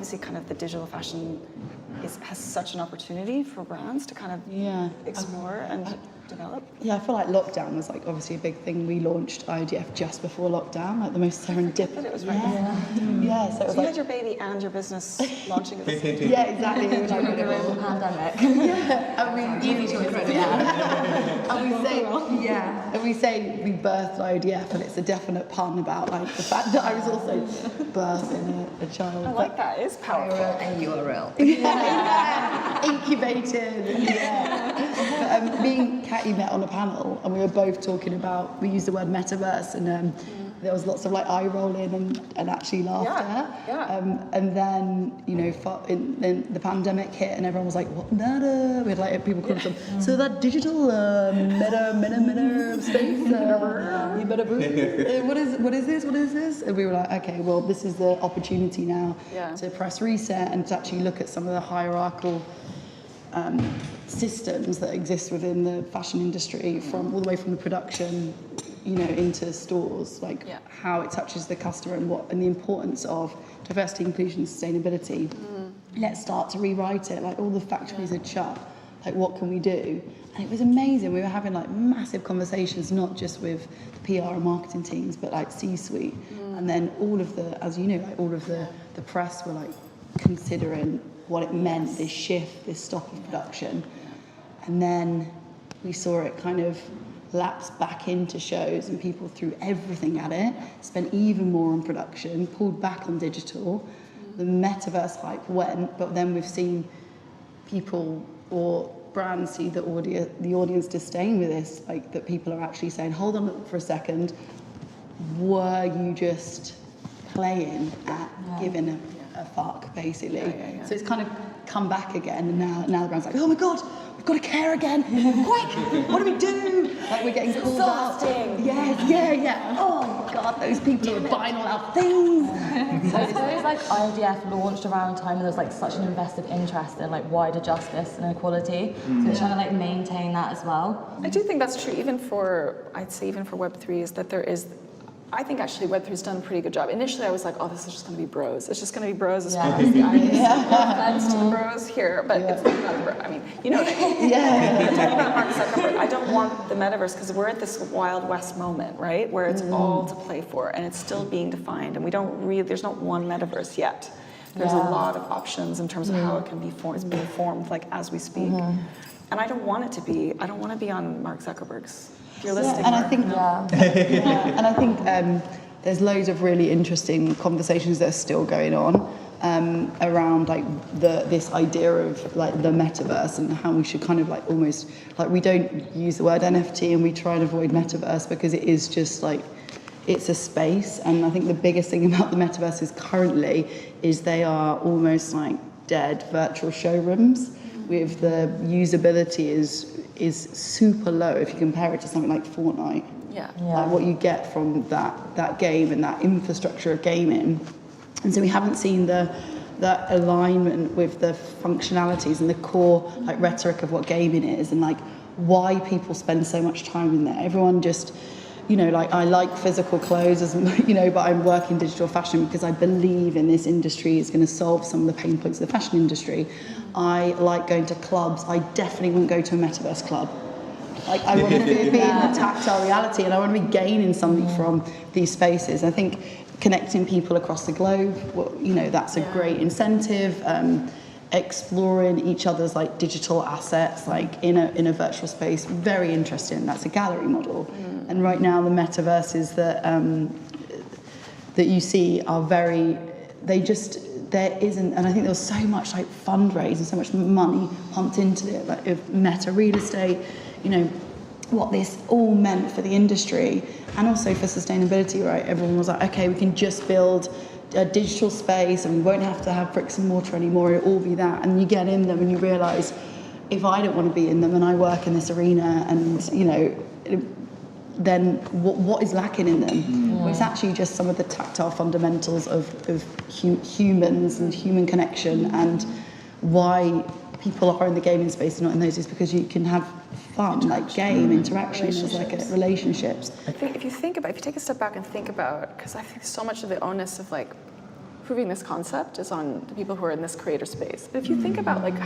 obviously kind of the digital fashion has such an opportunity for brands to kind of explore and develop. Yeah, I feel like lockdown was like obviously a big thing. We launched IDF just before lockdown, like the most serendipitous. But it was right. Yeah, so it was you had your baby and your business launching at the same time. Yeah, exactly. It was incredible. Pandemic. Yeah, Easy choice. and we say we birthed IDF, and it's a definite pun about like the fact that I was also birthing a child. I like that. It's powerful. And you are real. Incubated. Yeah. But, me and Catty met on a panel, and we were both talking about. We used the word metaverse, and there was lots of like eye rolling and actually laughter. And then then the pandemic hit, and everyone was like, "What meta?" We had like people calling them. So that digital meta space. You better what is this? And we were like, okay, well, this is the opportunity now to press reset and to actually look at some of the hierarchical systems that exist within the fashion industry, from all the way from the production, into stores, like how it touches the customer and the importance of diversity, inclusion, sustainability. Let's start to rewrite it. Like all the factories had shut. Like what can we do? And it was amazing. We were having like massive conversations, not just with the PR and marketing teams, but like C-suite. And then all of the, as you know, like all of the press were like considering what it meant, this shift, this stop of production. And then we saw it kind of lapse back into shows, and people threw everything at it, spent even more on production, pulled back on digital. The metaverse hype went, but then we've seen people or brands see the audience disdain with this, like that people are actually saying, hold on for a second, were you just playing at giving a fuck, basically? So it's kind of come back again, and now the brand's like, oh my god, we've got to care again. Quick, what do we do? Like we're getting called out. Yeah. Oh god, those people who are buying all our things. So I suppose like IDF launched around a time when there was like such an invested interest in like wider justice and equality. So it's trying to like maintain that as well. I do think that's true, I'd say even for Web3, is that there is, I think actually Web3's done a pretty good job. Initially I was like, oh, this is just going to be bros. It's just going to be bros as far as the eye is. Offense to the bros here, but it's not bro. I mean, you know what I mean. Talking about Mark Zuckerberg, I don't want the metaverse, because we're at this Wild West moment, right, where it's all to play for, and it's still being defined, and there's not one metaverse yet. There's a lot of options in terms of how it can be formed. It's being formed like as we speak. And I don't want to be on Mark Zuckerberg's. You're listening, and I think, and I think there's loads of really interesting conversations that are still going on around like this idea of like the metaverse and how we should kind of like almost like, we don't use the word NFT and we try and avoid metaverse because it is just like, it's a space. And I think the biggest thing about the metaverses currently is they are almost like dead virtual showrooms, with the usability is super low if you compare it to something like Fortnite. Like what you get from that game and that infrastructure of gaming. And so we haven't seen the alignment with the functionalities and the core like rhetoric of what gaming is, and like why people spend so much time in there. Everyone just, like I like physical clothes, but I'm working digital fashion because I believe in this industry is going to solve some of the pain points of the fashion industry. I like going to clubs. I definitely wouldn't go to a metaverse club. Like I want to be in the tactile reality, and I want to be gaining something from these spaces. I think connecting people across the globe, that's a great incentive. Exploring each other's like digital assets, like in a virtual space, very interesting. That's a gallery model. And right now the metaverses that you see are there isn't, and I think there was so much like fundraise and so much money pumped into it, like of meta real estate, what this all meant for the industry and also for sustainability, right? Everyone was like, okay, we can just build a digital space and we won't have to have bricks and mortar anymore, it'll all be that. And you get in them and you realise, if I don't want to be in them and I work in this arena and, then what is lacking in them? Well, it's actually just some of the tactile fundamentals of humans and human connection, and why people are in the gaming space and not in those is because you can have fun, like game, interaction, there's like relationships. If you take a step back and think about, because I think so much of the onus of like proving this concept is on the people who are in this creator space. But if you think about like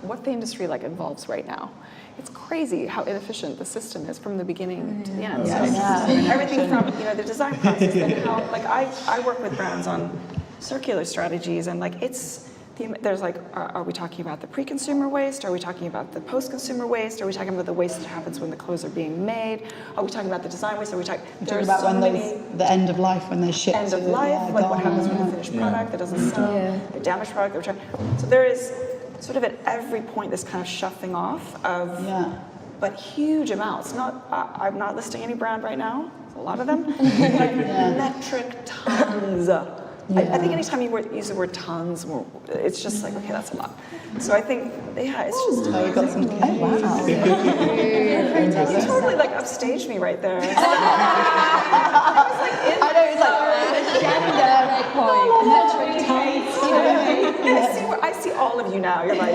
what the industry like involves right now, it's crazy how inefficient the system is from the beginning to the end. So everything from the design process and how like I work with brands on circular strategies, and like there's like, are we talking about the pre-consumer waste? Are we talking about the post-consumer waste? Are we talking about the waste that happens when the clothes are being made? Are we talking about the design waste? Are we talking about so the end of life when they're shipped? End of life, like what happens with the finished product that doesn't sell, the damaged product that return. So there is sort of at every point this kind of shuffling off of, but huge amounts. I'm not listing any brand right now. There's a lot of them. Like metric tons. I think anytime you use the word tons, it's just like, okay, that's a lot. So I think, it's just amazing. Got some You totally like upstaged me right there. I know, it's like I see all of you now. You're like,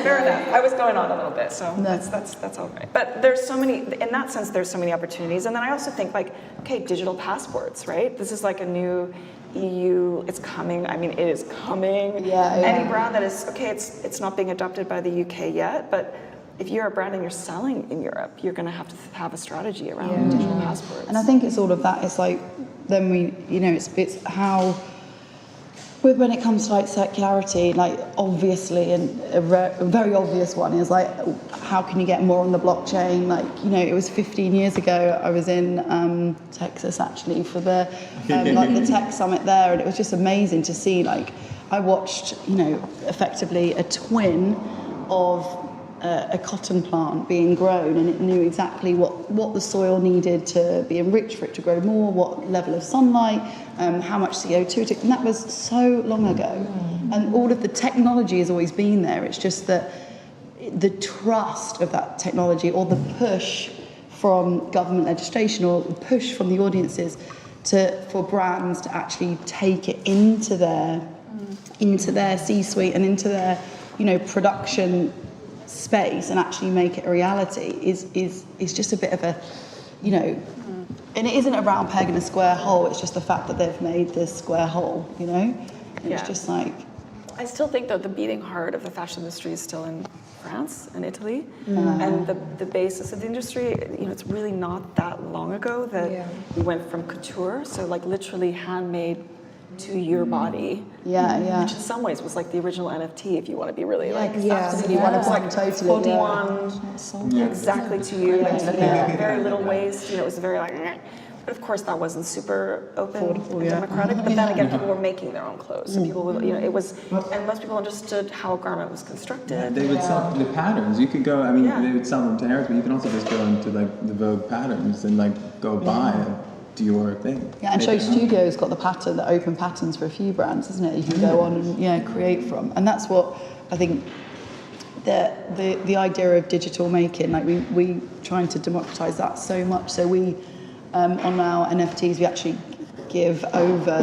fair enough. I was going on a little bit, so that's all right. But there's so many, in that sense, there's so many opportunities. And then I also think like, okay, digital passports, right? This is like a new EU, it's coming. I mean, it is coming. Any brand that is, okay, it's not being adopted by the UK yet, but if you're a brand and you're selling in Europe, you're going to have a strategy around digital passports. And I think it's all of that. It's like, then it's how, when it comes to like circularity, like obviously, and a very obvious one is like, how can you get more on the blockchain? Like, it was 15 years ago, I was in Texas actually for the like the tech summit there, and it was just amazing to see, like, I watched, effectively a twin of a cotton plant being grown, and it knew exactly what the soil needed to be enriched for it to grow more, what level of sunlight, how much CO2 it took, and that was so long ago. And all of the technology has always been there. It's just that the trust of that technology, or the push from government legislation, or the push from the audiences for brands to actually take it into their C-suite and into their production space and actually make it a reality is just a bit of a, and it isn't a round peg in a square hole. It's just the fact that they've made this square hole, It's just like, I still think though the beating heart of the fashion industry is still in France and Italy, and the basis of the industry. It's really not that long ago that we went from couture, so like literally handmade to your body, which in some ways was like the original NFT, if you want to be really like, you want to like totally exactly to you, like very little waste. It was very like, but of course that wasn't super open and democratic. But then again, people were making their own clothes, so people would, it was, and most people understood how a garment was constructed. They would sell the patterns. You could go. I mean, they would sell them to Harrods, but you can also just go into like the Vogue patterns and like go buy it. Do your thing. And SHOWstudio's got the pattern, the open patterns for a few brands, isn't it? You can go on and create from, and that's what I think. The idea of digital making, like we trying to democratize that so much. So we on our NFTs we actually give over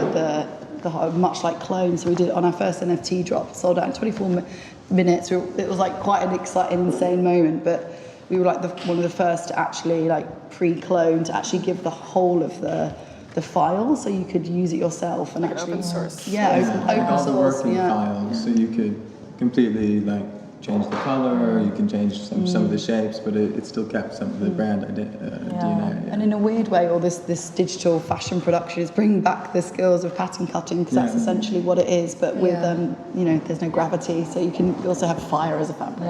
the much like clones. So we did it on our first NFT drop, sold out in 24 minutes. It was like quite an exciting, insane moment, but we were like one of the first to actually like pre-clone, to actually give the whole of the file, so you could use it yourself and like actually open source. Open source. Working files, so you could completely like change the color, you can change some of the shapes, but it still kept some of the brand DNA. And in a weird way, all this digital fashion production is bringing back the skills of pattern cutting, because that's essentially what it is, but with there's no gravity, so you can also have fire as a fabric.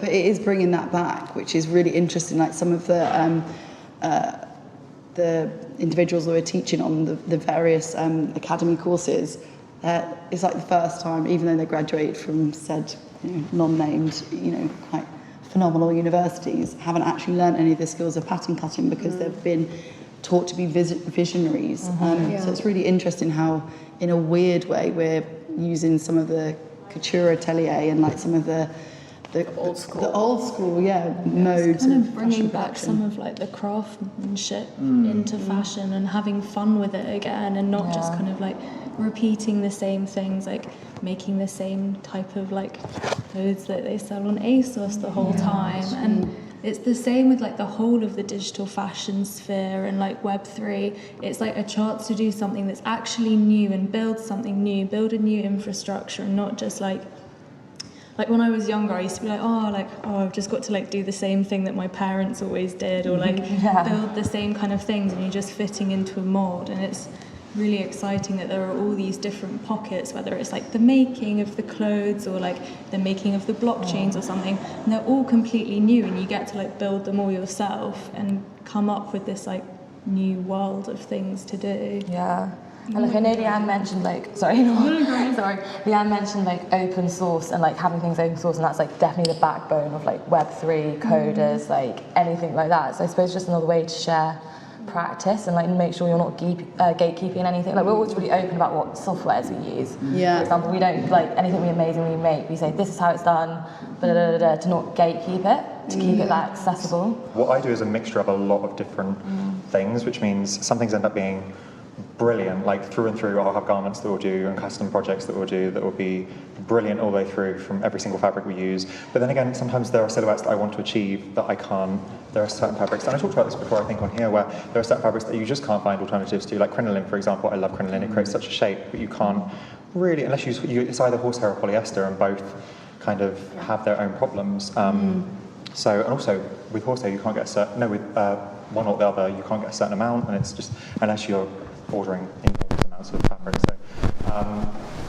But it is bringing that back, which is really interesting. Like some of the individuals who are teaching on the various academy courses, it's like the first time, even though they graduated from said non-named, quite phenomenal universities, haven't actually learned any of the skills of pattern cutting because they've been taught to be visionaries. So it's really interesting how, in a weird way, we're using some of the couture atelier and like some of the old school, modes. Kind of bringing back some of like the craftsmanship into fashion and having fun with it again, and not just kind of like repeating the same things, like making the same type of like clothes that they sell on ASOS the whole time. And it's the same with like the whole of the digital fashion sphere and like Web3. It's like a chance to do something that's actually new and build something new, build a new infrastructure, and not just like when I was younger, I used to be like, I've just got to like do the same thing that my parents always did, or like build the same kind of things, and you're just fitting into a mold. And it's really exciting that there are all these different pockets, whether it's like the making of the clothes or like the making of the blockchains or something, and they're all completely new, and you get to like build them all yourself and come up with this like new world of things to do. Yeah. And like I know Leanne mentioned Leanne mentioned like open source and like having things open source, and that's like definitely the backbone of like Web3, coders, like anything like that. So I suppose just another way to share practice and like make sure you're not gatekeeping anything. Like we're always really open about what softwares we use. Yeah. For example, we don't like anything we amazingly make. We say this is how it's done, to not gatekeep it, to keep it that accessible. What I do is a mixture of a lot of different things, which means some things end up being brilliant, like through and through. I'll have garments that we'll do and custom projects that we'll do that will be brilliant all the way through from every single fabric we use. But then again, sometimes there are silhouettes that I want to achieve that I can't. There are certain fabrics, and I talked about this before I think on here, where there are certain fabrics that you just can't find alternatives to, like crinoline, for example. I love crinoline, it creates such a shape, but you can't really, unless it's either horsehair or polyester, and both kind of have their own problems. So, and also with horsehair, you can't get with one or the other, you can't get a certain amount, and it's just, unless you're ordering enormous amounts of fabric. So,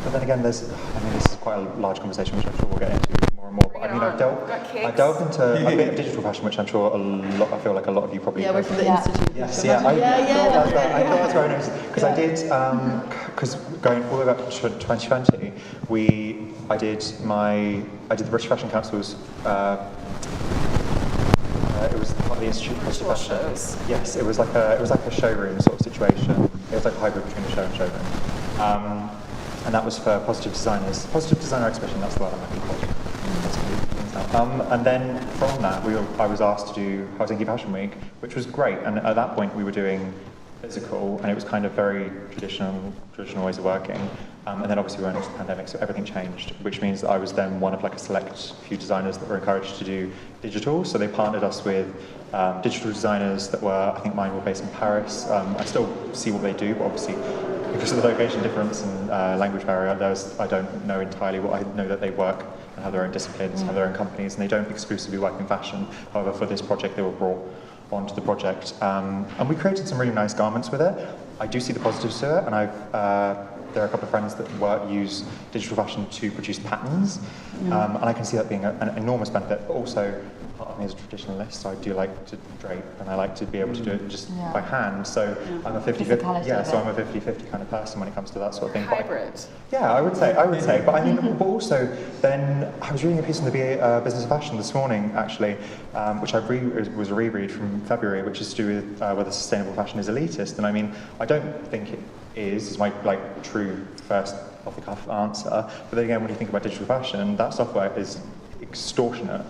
but then again, this is quite a large conversation, which I'm sure we'll get into more and more. But I mean, I delved into a bit of digital fashion, which I'm sure I feel like a lot of you probably. Yeah, we're from the Institute. Yes, I thought that's very nice because I did because going all the way back to 2020, I did the British Fashion Council's. It was part of the Institute for Fashion. Yes, it was like a showroom sort of situation. It was like a hybrid between a show and showroom. And that was for positive designers. Positive designer exhibition, that's the word I'm looking for. And then from that, I was asked to do Helsinki Fashion Week, which was great. And at that point, we were doing physical, and it was kind of very traditional ways of working. And then obviously we went into the pandemic, so everything changed, which means that I was then one of like a select few designers that were encouraged to do digital. So they partnered us with digital designers that were, I think mine were based in Paris. I still see what they do, but obviously because of the location difference and language barrier, I don't know entirely what. I know that they work and have their own disciplines, have their own companies, and they don't exclusively work in fashion. However, for this project, they were brought onto the project. And we created some really nice garments with it. I do see the positives to it, and there are a couple of friends that use digital fashion to produce patterns, and I can see that being an enormous benefit. But also, part of me is a traditionalist, so I do like to drape, and I like to be able to do it just by hand. So I'm a 50-50. Yeah, so I'm a 50-50 kind of person when it comes to that sort of thing. Hybrid. Yeah, I would say. But I mean, but also, then I was reading a piece in the Business of Fashion this morning, actually, which was a reread from February, which is to do with whether sustainable fashion is elitist. And I mean, I don't think it is my true first off the cuff answer. But then again, when you think about digital fashion, that software is extortionate.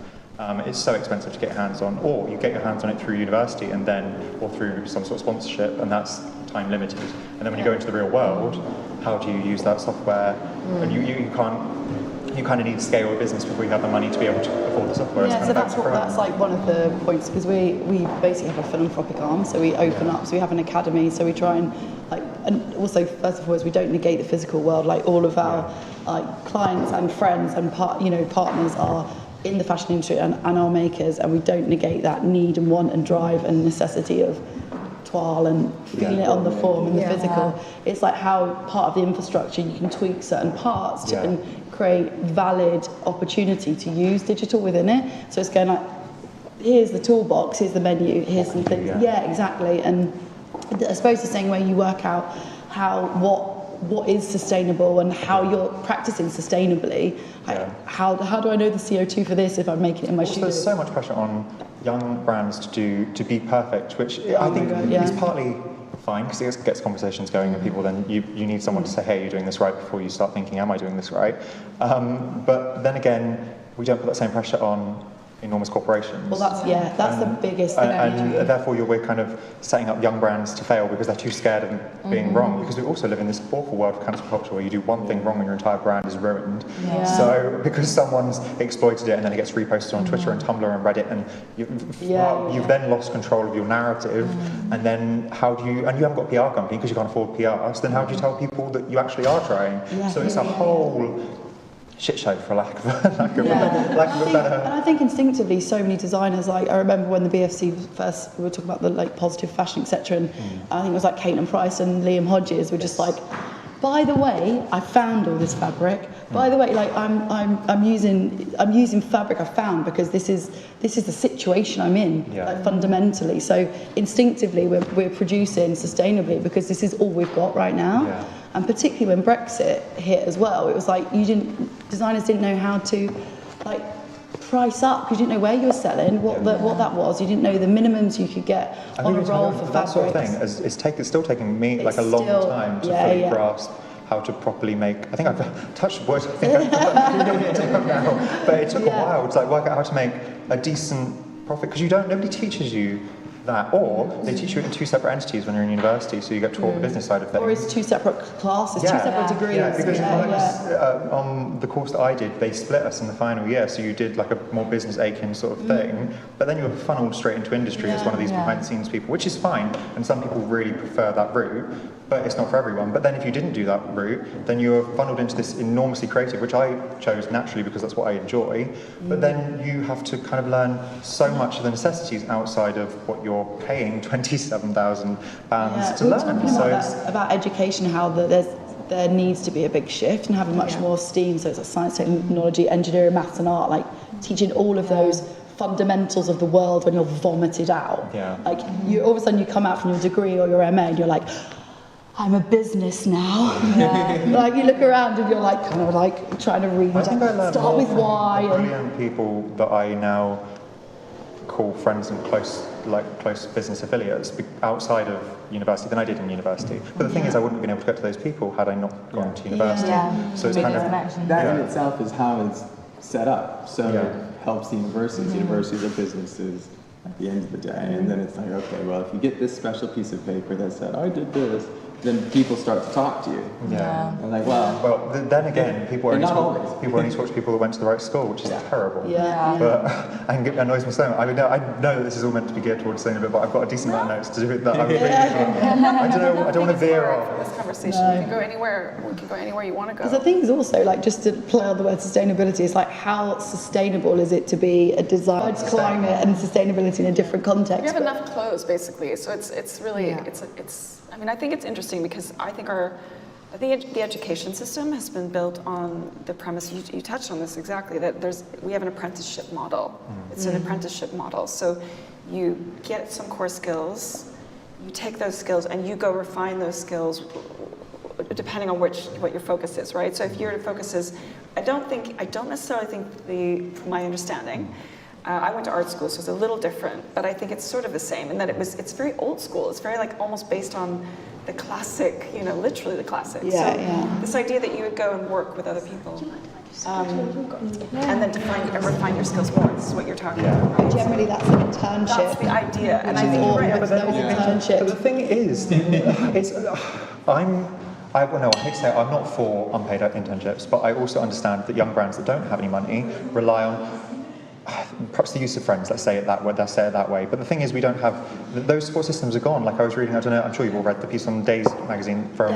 It's so expensive to get your hands on, or you get your hands on it through university or through some sort of sponsorship, and that's time limited. And then when you go into the real world, how do you use that software? And you kind of need to scale a business before you have the money to be able to afford the software. Yeah, so that's like one of the points, because we basically have a philanthropic arm, so we open up, so we have an academy, so we try and and also first of all is we don't negate the physical world. Like all of our clients and friends and partners are in the fashion industry and are makers, and we don't negate that need and want and drive and necessity of toil and feeling it on the form and the physical. It's like how part of the infrastructure you can tweak certain parts to and create valid opportunity to use digital within it. So it's going like, here's the toolbox, here's the menu, here's some things. Yeah, exactly. And I suppose the same way you work out what is sustainable and how you're practicing sustainably. How do I know the CO2 for this if I'm making it in my shoes? There's so much pressure on young brands to be perfect, which I think is partly fine because it gets conversations going, and people then you need someone to say, hey, you're doing this right, before you start thinking, am I doing this right? But then again, we don't put that same pressure on enormous corporations. Well, that's the biggest thing. And therefore, we're kind of setting up young brands to fail because they're too scared of being wrong. Because we also live in this awful world of cancel culture where you do one thing wrong and your entire brand is ruined. Yeah. So because someone's exploited it and then it gets reposted on Twitter and Tumblr and Reddit, and you've then lost control of your narrative. And then how do you? And you haven't got a PR company because you can't afford PR. So then how do you tell people that you actually are trying? So it's a whole shit show, for lack of a better. And I think instinctively, so many designers, like I remember when the BFC first, we were talking about the like positive fashion, etc. And I think it was like Caitlin Price and Liam Hodges were just like, by the way, I found all this fabric. By the way, like I'm using fabric I found because this is the situation I'm in, like fundamentally. So instinctively, we're producing sustainably because this is all we've got right now. Yeah. And particularly when Brexit hit as well, it was like designers didn't know how to like price up because you didn't know where you were selling, what that was. You didn't know the minimums you could get on a roll for fabric. That sort of thing it's still taking me like a long time to fully grasp how to properly make. I think I've touched wood. I think I've done now, but it took a while to like work out how to make a decent profit because nobody teaches you that, or they teach you it in two separate entities when you're in university, so you get taught the business side of things. Or it's two separate classes, two separate degrees. Yeah, because on the course that I did, they split us in the final year, so you did like a more business aching sort of thing, but then you were funneled straight into industry as one of these behind the scenes people, which is fine, and some people really prefer that route, but it's not for everyone. But then if you didn't do that route, then you were funneled into this enormously creative, which I chose naturally because that's what I enjoy, but then you have to kind of learn so much of the necessities outside of what you're paying £27,000 to learn. So about education, how there needs to be a big shift and having much more STEAM, so it's like science, technology, engineering, maths and art, like teaching all of those fundamentals of the world when you're vomited out. Like all of a sudden you come out from your degree or your MA and you're like, I'm a business now. Like you look around and you're like kind of like trying to read. I think I learned start with why. Brilliant people that I now call friends and close business affiliates outside of university than I did in university. But the thing is, I wouldn't have been able to get to those people had I not gone to university. So it's kind of that in itself is how it's set up. So it helps the universities. Universities are businesses at the end of the day, and then it's like, okay, well, if you get this special piece of paper that said, I did this, then people start to talk to you. And like, well, then again, people only talk to people that went to the right school, which is terrible. But and it annoys me so much. I mean, I know that this is all meant to be geared towards saying a bit, but I've got a decent amount of notes to do with that. I don't want to veer off. This conversation, we can go anywhere. We can go anywhere you want to go. Because the thing is also, like, just to play on the word sustainability, it's like, how sustainable is it to be a desired climate and sustainability in a different context? We have enough clothes, basically. So it's really I mean, I think it's interesting because I think the education system has been built on the premise, you touched on this exactly, that we have an apprenticeship model. It's an apprenticeship model. So you get some core skills, you take those skills and you go refine those skills depending on what your focus is, right? So if your focus is, I don't necessarily think from my understanding, I went to art school, so it's a little different, but I think it's sort of the same in that it's very old school. It's very like almost based on the classic, literally the classic. This idea that you would go and work with other people, and then refine your skills more. This is what you're talking about. Right? Generally, that's an internship. That's the idea, and I think you're right. But the thing is, I hate to say it, I'm not for unpaid internships, but I also understand that young brands that don't have any money rely on perhaps the use of friends, let's say it that way. But the thing is, we don't have those support systems are gone. Like I was reading, I don't know, I'm sure you've all read the piece on Days magazine from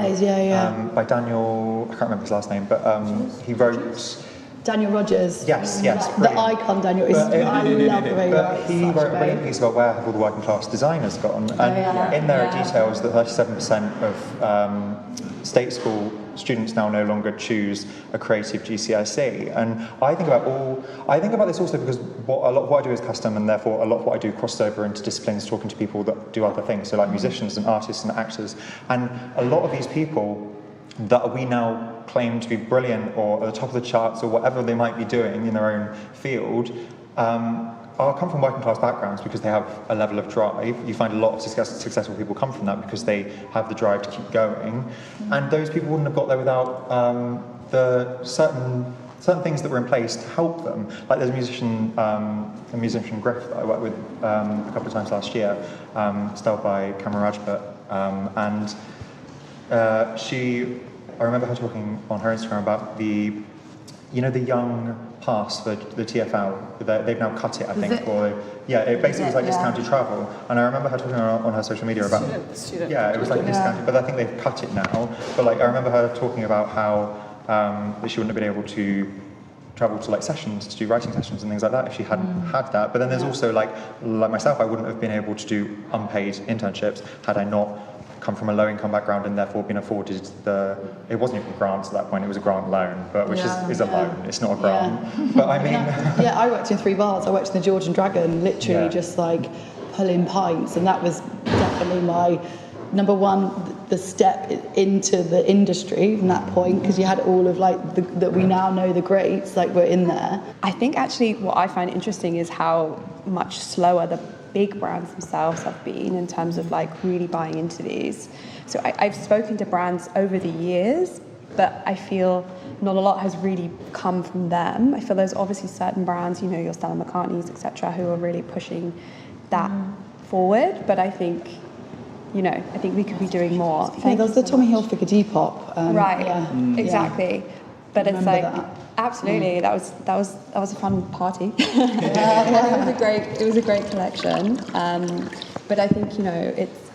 by Daniel, I can't remember his last name, but he wrote Daniel Rogers. Yes. The icon Daniel is. I love the way he wrote a brilliant piece about where have all the working class designers gone, and in there are details that 37% of state school students now no longer choose a creative GCSE, and I think about this also because a lot of what I do is custom, and therefore a lot of what I do crosses over into disciplines, talking to people that do other things, so like musicians and artists and actors, and a lot of these people that we now claim to be brilliant or at the top of the charts or whatever they might be doing in their own field come from working class backgrounds because they have a level of drive. You find a lot of successful people come from that because they have the drive to keep going. And those people wouldn't have got there without the certain certain things that were in place to help them. Like there's a musician Griff that I worked with a couple of times last year, styled by Cameron Rajput, and I remember her talking on her Instagram about the young pass for the TFL. They've now cut it, I think, it basically was like discounted travel. And I remember her talking on her social media about the student. Yeah, it was like discounted, but I think they've cut it now. But like I remember her talking about how that she wouldn't have been able to travel to like sessions, to do writing sessions and things like that if she hadn't had that. But then there's also like myself, I wouldn't have been able to do unpaid internships had I not come from a low income background and therefore been afforded it wasn't even grants at that point, it was a grant loan, but which is a loan, it's not a grant. But I mean I worked in 3 bars. I worked in the George and Dragon, literally just like pulling pints, and that was definitely my number one, the step into the industry from that point, because you had all of like that we now know the greats like were in there. I think actually what I find interesting is how much slower the big brands themselves have been in terms of like really buying into these. So I've spoken to brands over the years, but I feel not a lot has really come from them. I feel there's obviously certain brands, your Stella McCartneys, etc., who are really pushing that forward. But I think, I think we could be doing more. There was the Tommy Hilfiger Depop. Exactly. But it's like absolutely that was a fun party. It was a great collection. But I think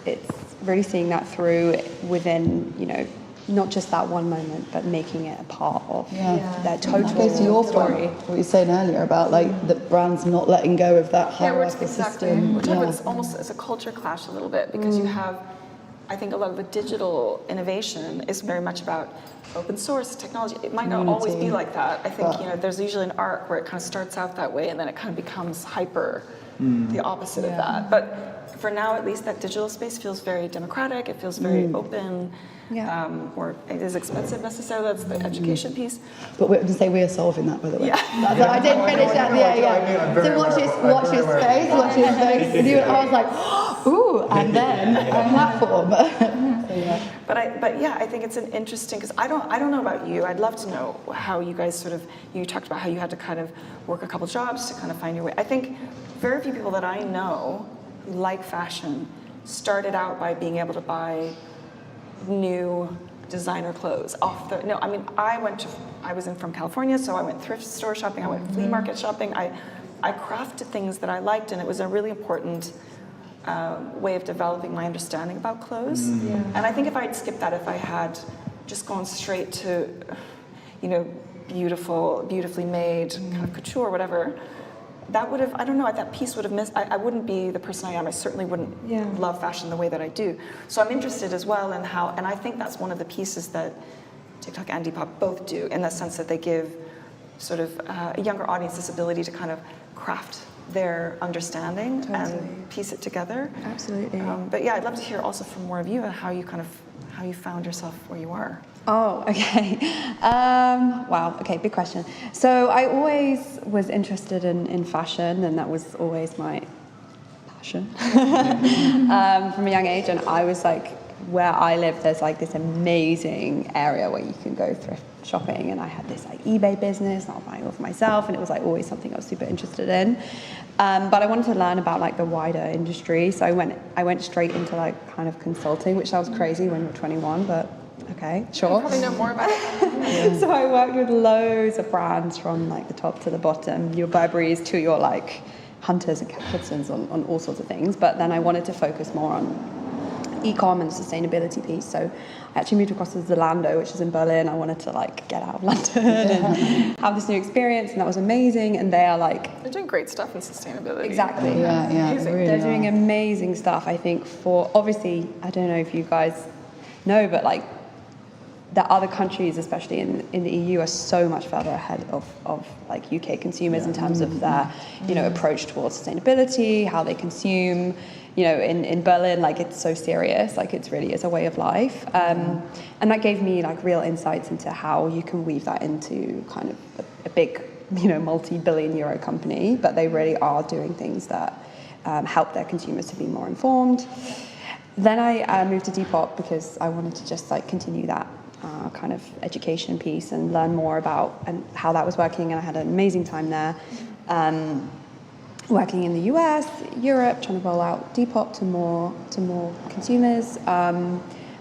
it's really seeing that through within not just that one moment, but making it a part of their total goes to your story. Point, what you were saying earlier about like the brands not letting go of that hierarchical system. It's a culture clash a little bit, because you have, I think a lot of the digital innovation is very much about open source technology. It might not always be like that. I think there's usually an arc where it kind of starts out that way and then it kind of becomes hyper the opposite of that. But for now, at least, that digital space feels very democratic. It feels very open. Or it is expensive necessarily. That's the education piece. But we are solving that, by the way. Yeah. I didn't finish that. So watch this space. I was like, ooh, and then a platform. But I think it's an interesting, because I don't know about you. I'd love to know how you guys you talked about how you had to kind of work a couple jobs to kind of find your way. I think very few people that I know who like fashion started out by being able to buy new designer clothes off the. No, I mean I was from California, so I went thrift store shopping. I went flea market shopping. I crafted things that I liked, and it was a really important way of developing my understanding about clothes. And I think if I'd skipped that, if I had just gone straight to, beautifully made kind of couture or whatever, that would have, I don't know, that piece would have missed. I wouldn't be the person I am. I certainly wouldn't love fashion the way that I do. So I'm interested as well in how, and I think that's one of the pieces that TikTok and Depop both do, in the sense that they give sort of a younger audience this ability to kind of craft their understanding and piece it together. Absolutely. But yeah, I'd love to hear also from more of you and how you found yourself where you are. Oh, okay. Wow, okay, big question. So I always was interested in fashion, and that was always my passion from a young age. And I was like, where I live, there's like this amazing area where you can go thrift shopping, and I had this like eBay business, and I was buying all for myself, and it was like always something I was super interested in. But I wanted to learn about like the wider industry, so I went straight into like kind of consulting, which sounds crazy when you're 21, but okay, sure. You probably know more about it. So I worked with loads of brands from like the top to the bottom, your Burberrys to your like Hunters and Capitons on all sorts of things. But then I wanted to focus more on e-com and sustainability piece. So I actually moved across to Zalando, which is in Berlin. I wanted to like get out of London and have this new experience, and that was amazing. And they are like, they're doing great stuff in sustainability. Exactly. They're doing amazing stuff. I think for obviously, I don't know if you guys know, but like the other countries, especially in the EU, are so much further ahead of like UK consumers in terms of their approach towards sustainability, how they consume. In Berlin, like it's so serious, like it's really is a way of life. And that gave me like real insights into how you can weave that into kind of a big, multi-billion euro company, but they really are doing things that help their consumers to be more informed. Then I moved to Depop because I wanted to just like continue that kind of education piece and learn more about and how that was working. And I had an amazing time there, working in the US, Europe, trying to roll out Depop to more consumers.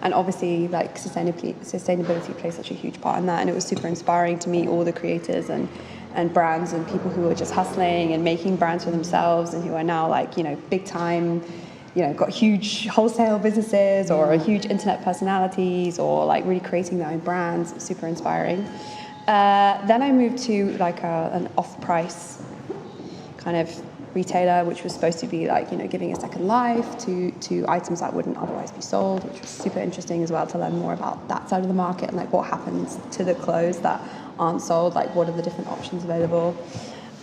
And obviously, like sustainability plays such a huge part in that. And it was super inspiring to meet all the creators and brands and people who were just hustling and making brands for themselves and who are now like, you know, big time, you know, got huge wholesale businesses or huge internet personalities or like really creating their own brands. It's super inspiring. Then I moved to like an off-price kind of retailer, which was supposed to be like, you know, giving a second life to items that wouldn't otherwise be sold, which was super interesting as well to learn more about that side of the market and like what happens to the clothes that aren't sold, like what are the different options available.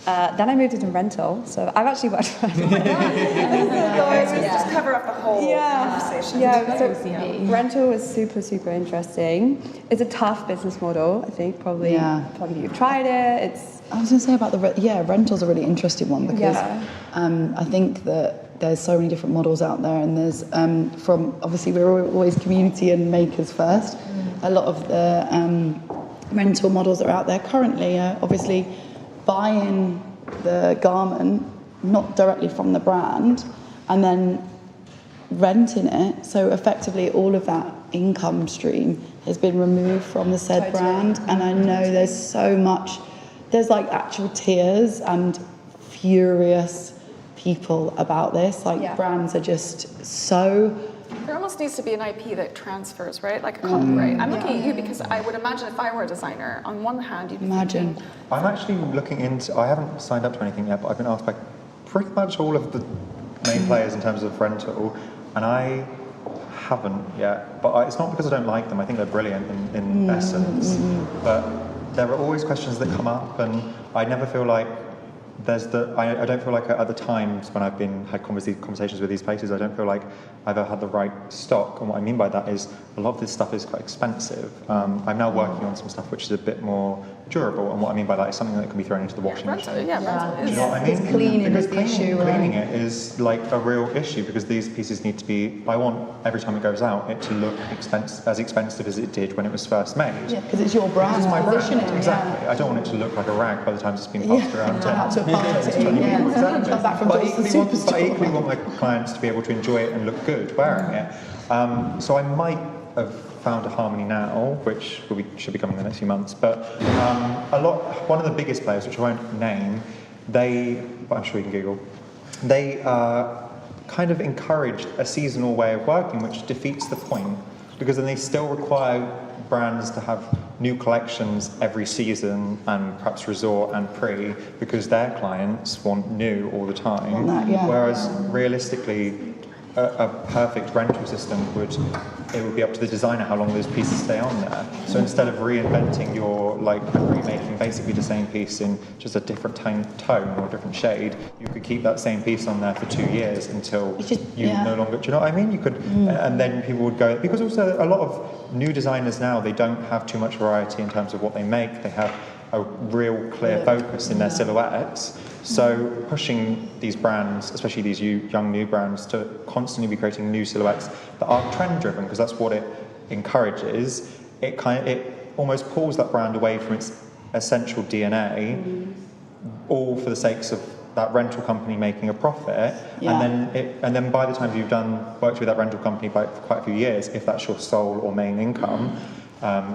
Then I moved into rental, so I've actually worked for Just cover up the whole conversation. Yeah, so rental was super, super interesting. It's a tough business model, I think, probably you've tried it. I was going to say about rental's a really interesting one because I think that there's so many different models out there, and there's from obviously we're always community and makers first. A lot of the rental models that are out there currently are obviously buying the garment not directly from the brand and then renting it, so effectively all of that income stream has been removed from the said brand. And I know there's like actual tears and furious people about this, like brands are just so... There almost needs to be an IP that transfers, right? Like a copyright. I'm looking at you because I would imagine if I were a designer, on one hand, you'd be thinking... I'm actually looking into... I haven't signed up to anything yet, but I've been asked by pretty much all of the main players in terms of rental, and I haven't yet. But it's not because I don't like them. I think they're brilliant in essence. But there are always questions that come up, and I never feel like I don't feel like at the times when I've had conversations with these places, I don't feel like I've ever had the right stock. And what I mean by that is a lot of this stuff is quite expensive. I'm now working on some stuff which is a bit more durable, and what I mean by that is something that can be thrown into the washing machine. Do you know what I mean? Cleaning is the issue, right? Cleaning it is like a real issue because these pieces need to be. I want every time it goes out it to look as expensive as it did when it was first made. Yeah, because it's your brand. It's my brand. Positioning, Exactly. I don't want it to look like a rag by the time it's been passed around. Exactly. But equally want my clients to be able to enjoy it and look good wearing it. So I might have found a harmony now, which should be coming in the next few months. But one of the biggest players, which I won't name, but I'm sure you can Google, they kind of encouraged a seasonal way of working, which defeats the point, because then they still require brands to have new collections every season and perhaps resort and pre, because their clients want new all the time. Whereas realistically, a perfect rental system would be up to the designer how long those pieces stay on there. So instead of reinventing remaking basically the same piece in just a different tone or a different shade, you could keep that same piece on there for 2 years until no longer, do you know what I mean? You could, and then people would go, because also a lot of new designers now, they don't have too much variety in terms of what they make. They have a real clear focus in their silhouettes. So pushing these brands, especially these young new brands, to constantly be creating new silhouettes that are trend driven, because that's what it encourages. It almost pulls that brand away from its essential DNA, all for the sakes of that rental company making a profit. And then by the time you've worked with that rental company for quite a few years, if that's your sole or main income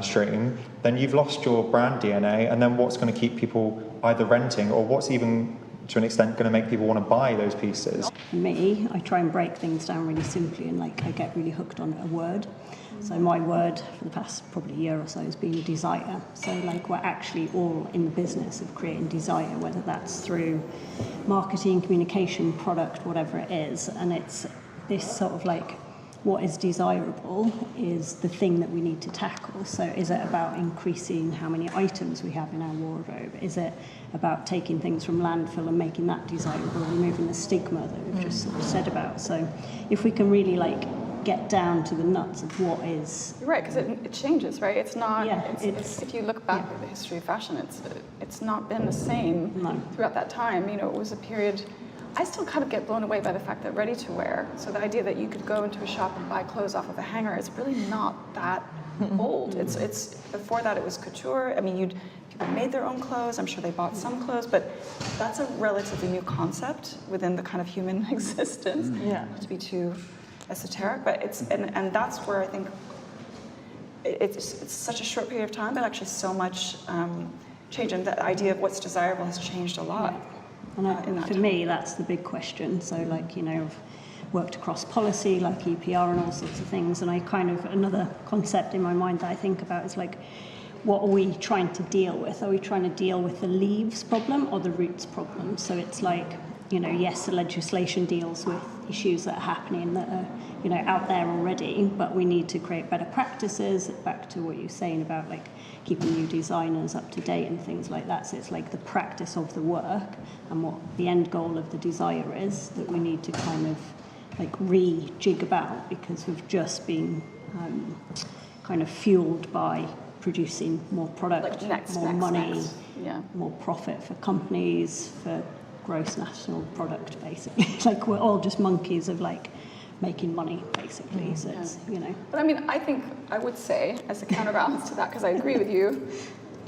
stream, then you've lost your brand DNA, and then what's going to keep people either renting, or what's even to an extent going to make people want to buy those pieces? For me, I try and break things down really simply, and I get really hooked on a word. So my word for the past probably year or so has been desire. So we're actually all in the business of creating desire, whether that's through marketing, communication, product, whatever it is, and it's this sort of what is desirable is the thing that we need to tackle. So is it about increasing how many items we have in our wardrobe? Is it about taking things from landfill and making that desirable, removing the stigma that we've just sort of said about? So if we can really get down to the nuts of what is... You're right, because it changes, right? It's not... It's if you look back at the history of fashion, it's not been the same throughout that time. You know, it was a period... I still kind of get blown away by the fact that ready-to-wear, so the idea that you could go into a shop and buy clothes off of a hanger, is really not that old. It's before that it was couture. I mean, people made their own clothes. I'm sure they bought some clothes, but that's a relatively new concept within the kind of human existence. Not to be too esoteric, but and that's where I think it's such a short period of time, but actually so much change, and the idea of what's desirable has changed a lot. And for me, that's the big question. So, like, I've worked across policy, like EPR and all sorts of things, and another concept in my mind that I think about is like, what are we trying to deal with? Are we trying to deal with the leaves problem or the roots problem? So it's like, yes, the legislation deals with issues that are happening that are, out there already, but we need to create better practices, back to what you're saying about like keeping new designers up to date and things like that. So it's like the practice of the work and what the end goal of the desire is that we need to kind of like rejig about, because we've just been kind of fueled by producing more product, more money, more profit for companies, for gross national product, basically. Like, we're all just monkeys of like making money, basically. So it's, But I mean, I would say, as a counterbalance to that, because I agree with you,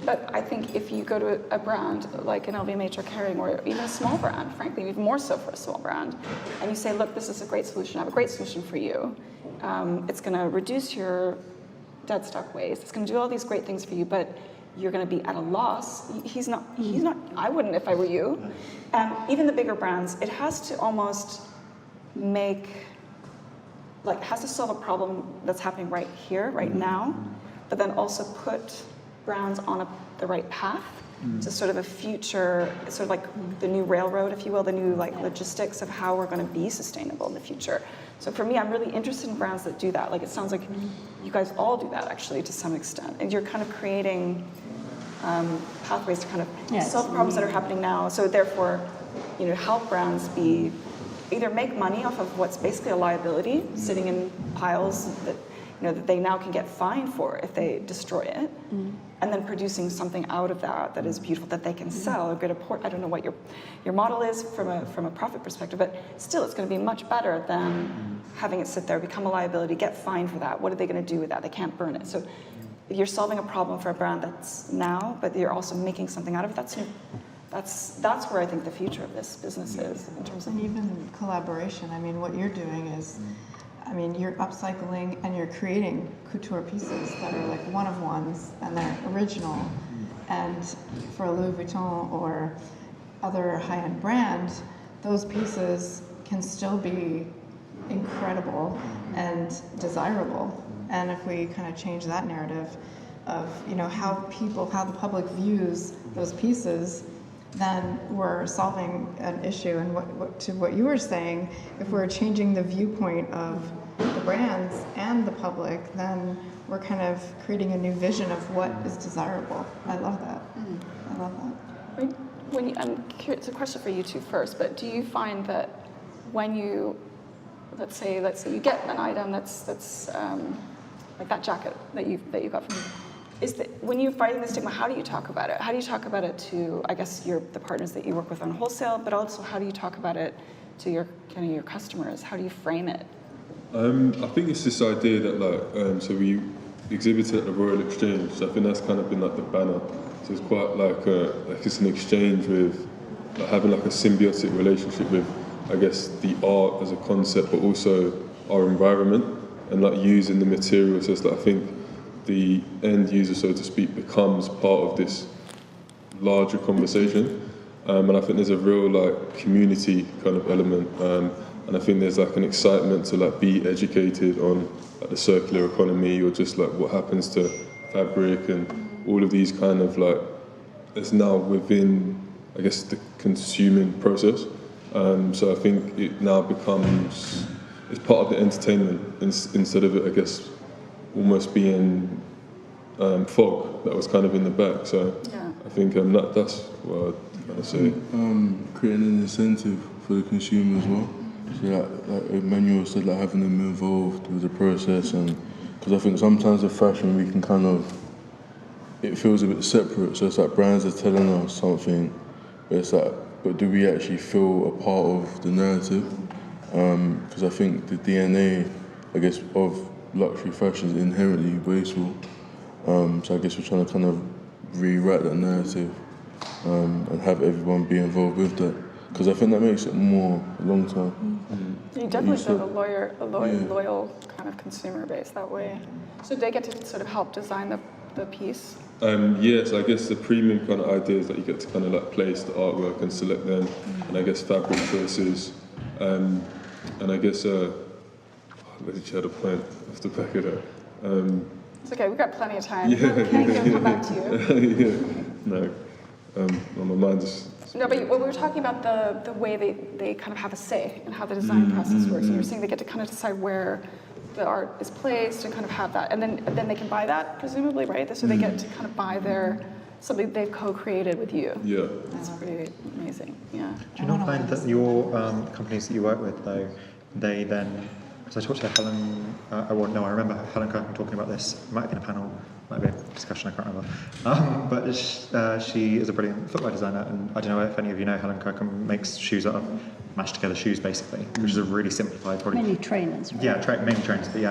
but I think if you go to a brand like an LVMH or Kering, or even a small brand, frankly, even more so for a small brand, and you say, look, this is a great solution, I have a great solution for you. It's going to reduce your dead stock waste. It's going to do all these great things for you, but you're going to be at a loss. He's not, I wouldn't if I were you. Even the bigger brands, it has to almost has to solve a problem that's happening right here, right now, but then also put brands on the right path to sort of a future, sort of like the new railroad, if you will, the new logistics of how we're going to be sustainable in the future. So for me, I'm really interested in brands that do that. Like, it sounds like you guys all do that, actually, to some extent. And you're kind of creating pathways to kind of solve problems that are happening now. So therefore, help brands either make money off of what's basically a liability sitting in piles that that they now can get fined for if they destroy it, and then producing something out of that is beautiful that they can sell. I don't know what your model is from a profit perspective, but still, it's going to be much better than having it sit there, become a liability, get fined for that. What are they going to do with that? They can't burn it. So if you're solving a problem for a brand that's now, but you're also making something out of it, that's where I think the future of this business is in terms of. And even collaboration. I mean, what you're doing is, you're upcycling and you're creating couture pieces that are like one-of-ones and they're original. And for a Louis Vuitton or other high-end brand, those pieces can still be incredible and desirable. And if we kind of change that narrative of how the public views those pieces, then we're solving an issue. And what you were saying, if we're changing the viewpoint of the brands and the public, then we're kind of creating a new vision of what is desirable. I love that. I love that. I'm curious, it's a question for you two first, but do you find that when you, let's say you get an item that's like that jacket that you got from me, when you're fighting the stigma, how do you talk about it? How do you talk about it to, I guess, the partners that you work with on wholesale, but also how do you talk about it to your customers? How do you frame it? I think it's this idea that so we exhibited at the Royal Exchange, so I think that's kind of been like the banner. So it's quite like it's an exchange with having like a symbiotic relationship with, I guess, the art as a concept, but also our environment, and like using the materials as I think the end user, so to speak, becomes part of this larger conversation. And I think there's a real community kind of element. And I think there's an excitement to be educated on the circular economy, or just what happens to fabric and all of these kind of it's now within, I guess, the consuming process. So I think it now becomes, it's part of the entertainment instead of it, I guess, almost being fog that was kind of in the back. So I think that's what I'd say. Creating an incentive for the consumer as well. So like Emmanuel said, having them involved with the process, and because I think sometimes with fashion we can it feels a bit separate. So it's brands are telling us something, but it's but do we actually feel a part of the narrative? Because I think the DNA, I guess, of luxury fashion is inherently wasteful. So I guess we're trying to kind of rewrite that narrative and have everyone be involved with that. Because I think that makes it more long term. You definitely build a loyal kind of consumer base that way. So they get to sort of help design the piece? Yes, I guess the premium kind of idea is that you get to kind of like place the artwork and select them, and I guess fabric choices, and I guess I literally had a point off the back of that. It's okay, we've got plenty of time. Yeah, Come back to you. yeah. No, my mind is. No, but we were talking about the way they kind of have a say in how the design process works. And you were saying they get to kind of decide where the art is placed and kind of have that. And then they can buy that, presumably, right? So they get to kind of buy something they've co-created with you. Yeah. That's pretty amazing, yeah. Do you not find that your companies that you work with, though, they then, because I talked to Helen, I remember Helen Kirkman talking about this, it might have been a panel, might have been a discussion, I can't remember. But she is a brilliant footwear designer, and I don't know if any of you know, Helen Kirkman makes shoes out of mashed together shoes, basically, which is a really simplified, probably. Mainly trainers, right? Yeah, mainly trainers, but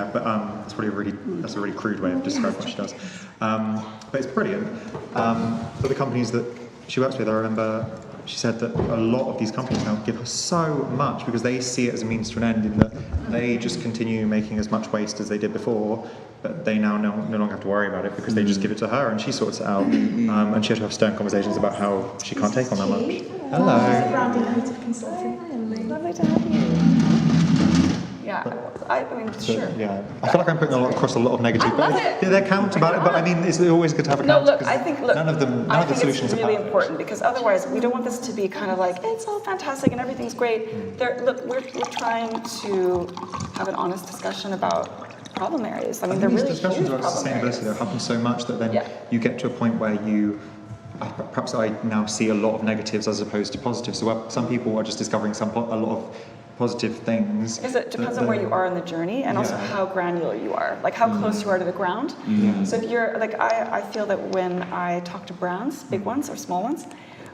it's probably that's a really crude way of describing what she does. But it's brilliant. But the companies that she works with, I remember she said that a lot of these companies now give her so much because they see it as a means to an end, in that they just continue making as much waste as they did before, but they now no longer have to worry about it because they just give it to her and she sorts it out. And she had to have stern conversations about how she can't take on that much. Hello. Lovely to have you. Yeah, I mean, sure. Yeah, I feel like I'm putting across a lot of negative. I love it. Yeah, they're count about it, but I mean, it's always good to have a count. No, look, I think none of the solutions it's are really perfect. important because otherwise we don't want this to be kind of like it's all fantastic and everything's great. We're trying to have an honest discussion about problem areas. I mean, they're these really discussions huge about problem sustainability areas. though happen so much that then you get to a point where perhaps I now see a lot of negatives as opposed to positives. So some people are just discovering a lot of positive things. Because it depends on where you are in the journey and also how granular you are, like how close you are to the ground. So if you're, like I feel that when I talk to brands, big ones or small ones,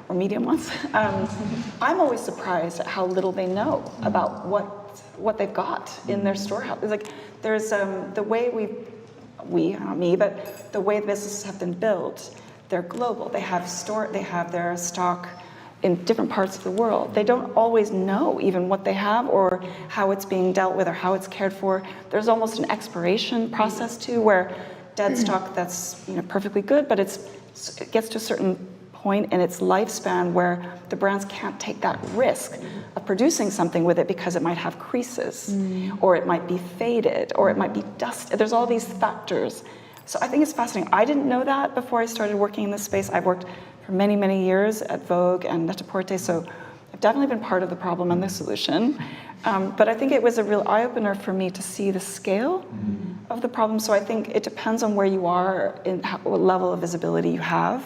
or medium ones, I'm always surprised at how little they know about what they've got in their storehouse. It's like there's the way not me, but the way businesses have been built, they're global. They have their stock in different parts of the world. They don't always know even what they have or how it's being dealt with or how it's cared for. There's almost an expiration process too, where dead stock that's perfectly good, but it gets to a certain point in its lifespan where the brands can't take that risk of producing something with it because it might have creases or it might be faded or it might be dusted. There's all these factors. So I think it's fascinating. I didn't know that before I started working in this space. I've worked for many, many years at Vogue and Net-a-Porter, so I've definitely been part of the problem and the solution. But I think it was a real eye-opener for me to see the scale of the problem. So I think it depends on where you are and what level of visibility you have.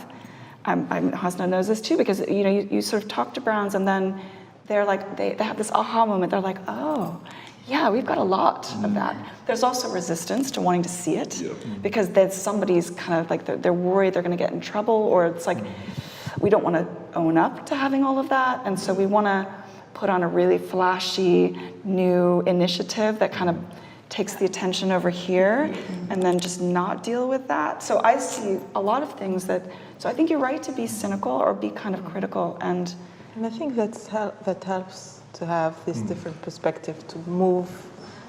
Hasna knows this too, because you sort of talk to brands and then they're like, they have this aha moment. They're like, oh, yeah, we've got a lot of that. There's also resistance to wanting to see it because then somebody's kind of like, they're worried they're going to get in trouble, or it's like, we don't want to own up to having all of that. And so we want to put on a really flashy new initiative that kind of takes the attention over here and then just not deal with that. So I see a lot of things so I think you're right to be cynical or be kind of critical. And I think that helps to have this different perspective, to move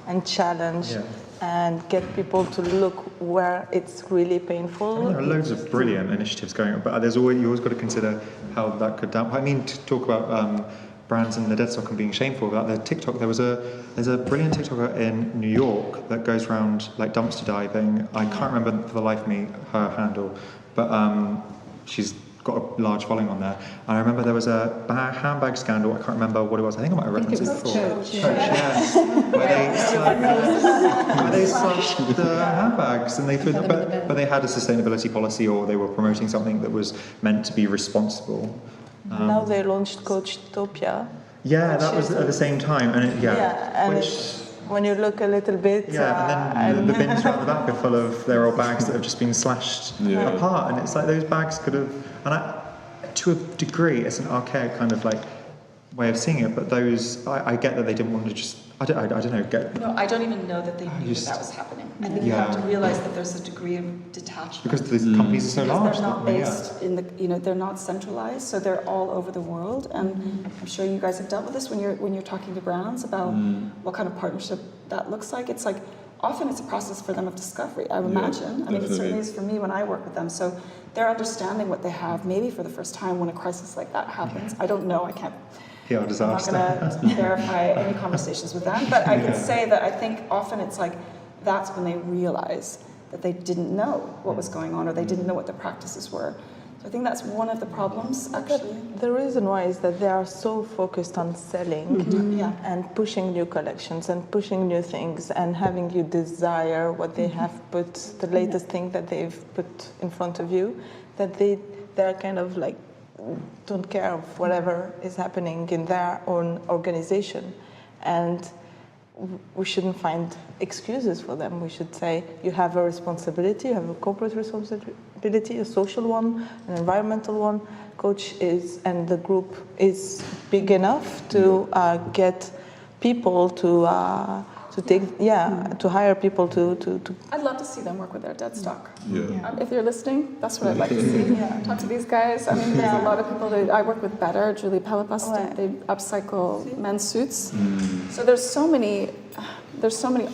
and challenge and get people to look where it's really painful. There are loads of brilliant initiatives going on, but you always got to consider how that could dampen. I mean, to talk about brands and the dead stock and being shameful about their TikTok, there's a brilliant TikToker in New York that goes around like dumpster diving. I can't remember for the life of me her handle, but she's got a large following on there. And I remember there was a handbag scandal. I can't remember what it was. I think I might have referenced it before. Where they slashed the handbags and they threw them, but they had a sustainability policy, or they were promoting something that was meant to be responsible. Now they launched Coachtopia. Yeah, that was at the same time, and when you look a little bit... and then the bins around the back are full of their old bags that have just been slashed apart, and it's like those bags could have... And to a degree, it's an archaic kind of like way of seeing it, but I get that they didn't want to just I don't know. No, I don't even know that they knew that was happening. I think you have to realize that there's a degree of detachment. Because the companies are so large. They're not based in the, they're not centralized, so they're all over the world. And I'm sure you guys have dealt with this when you're talking to brands about what kind of partnership that looks like. It's like, often it's a process for them of discovery, I would imagine. I mean, it certainly is for me when I work with them. So they're understanding what they have, maybe for the first time when a crisis like that happens. I don't know, I can't. PR disaster. I'm not going to verify any conversations with them, but I can say that I think often it's like that's when they realize that they didn't know what was going on or they didn't know what the practices were. So I think that's one of the problems, actually. The reason why is that they are so focused on selling and pushing new collections and pushing new things and having you desire what they have put, the latest thing that they've put in front of you, that they're kind of like don't care of whatever is happening in their own organization. And we shouldn't find excuses for them. We should say, you have a responsibility, you have a corporate responsibility, a social one, an environmental one. Coach is, and the group is big enough to get people to take, to hire people to. I'd love to see them work with their dead stock. Yeah. If you're listening, that's what I'd like to see. Talk to these guys. I mean, there's a lot of people that I work with better. Julie Pellepas, they upcycle men's suits. So there's so many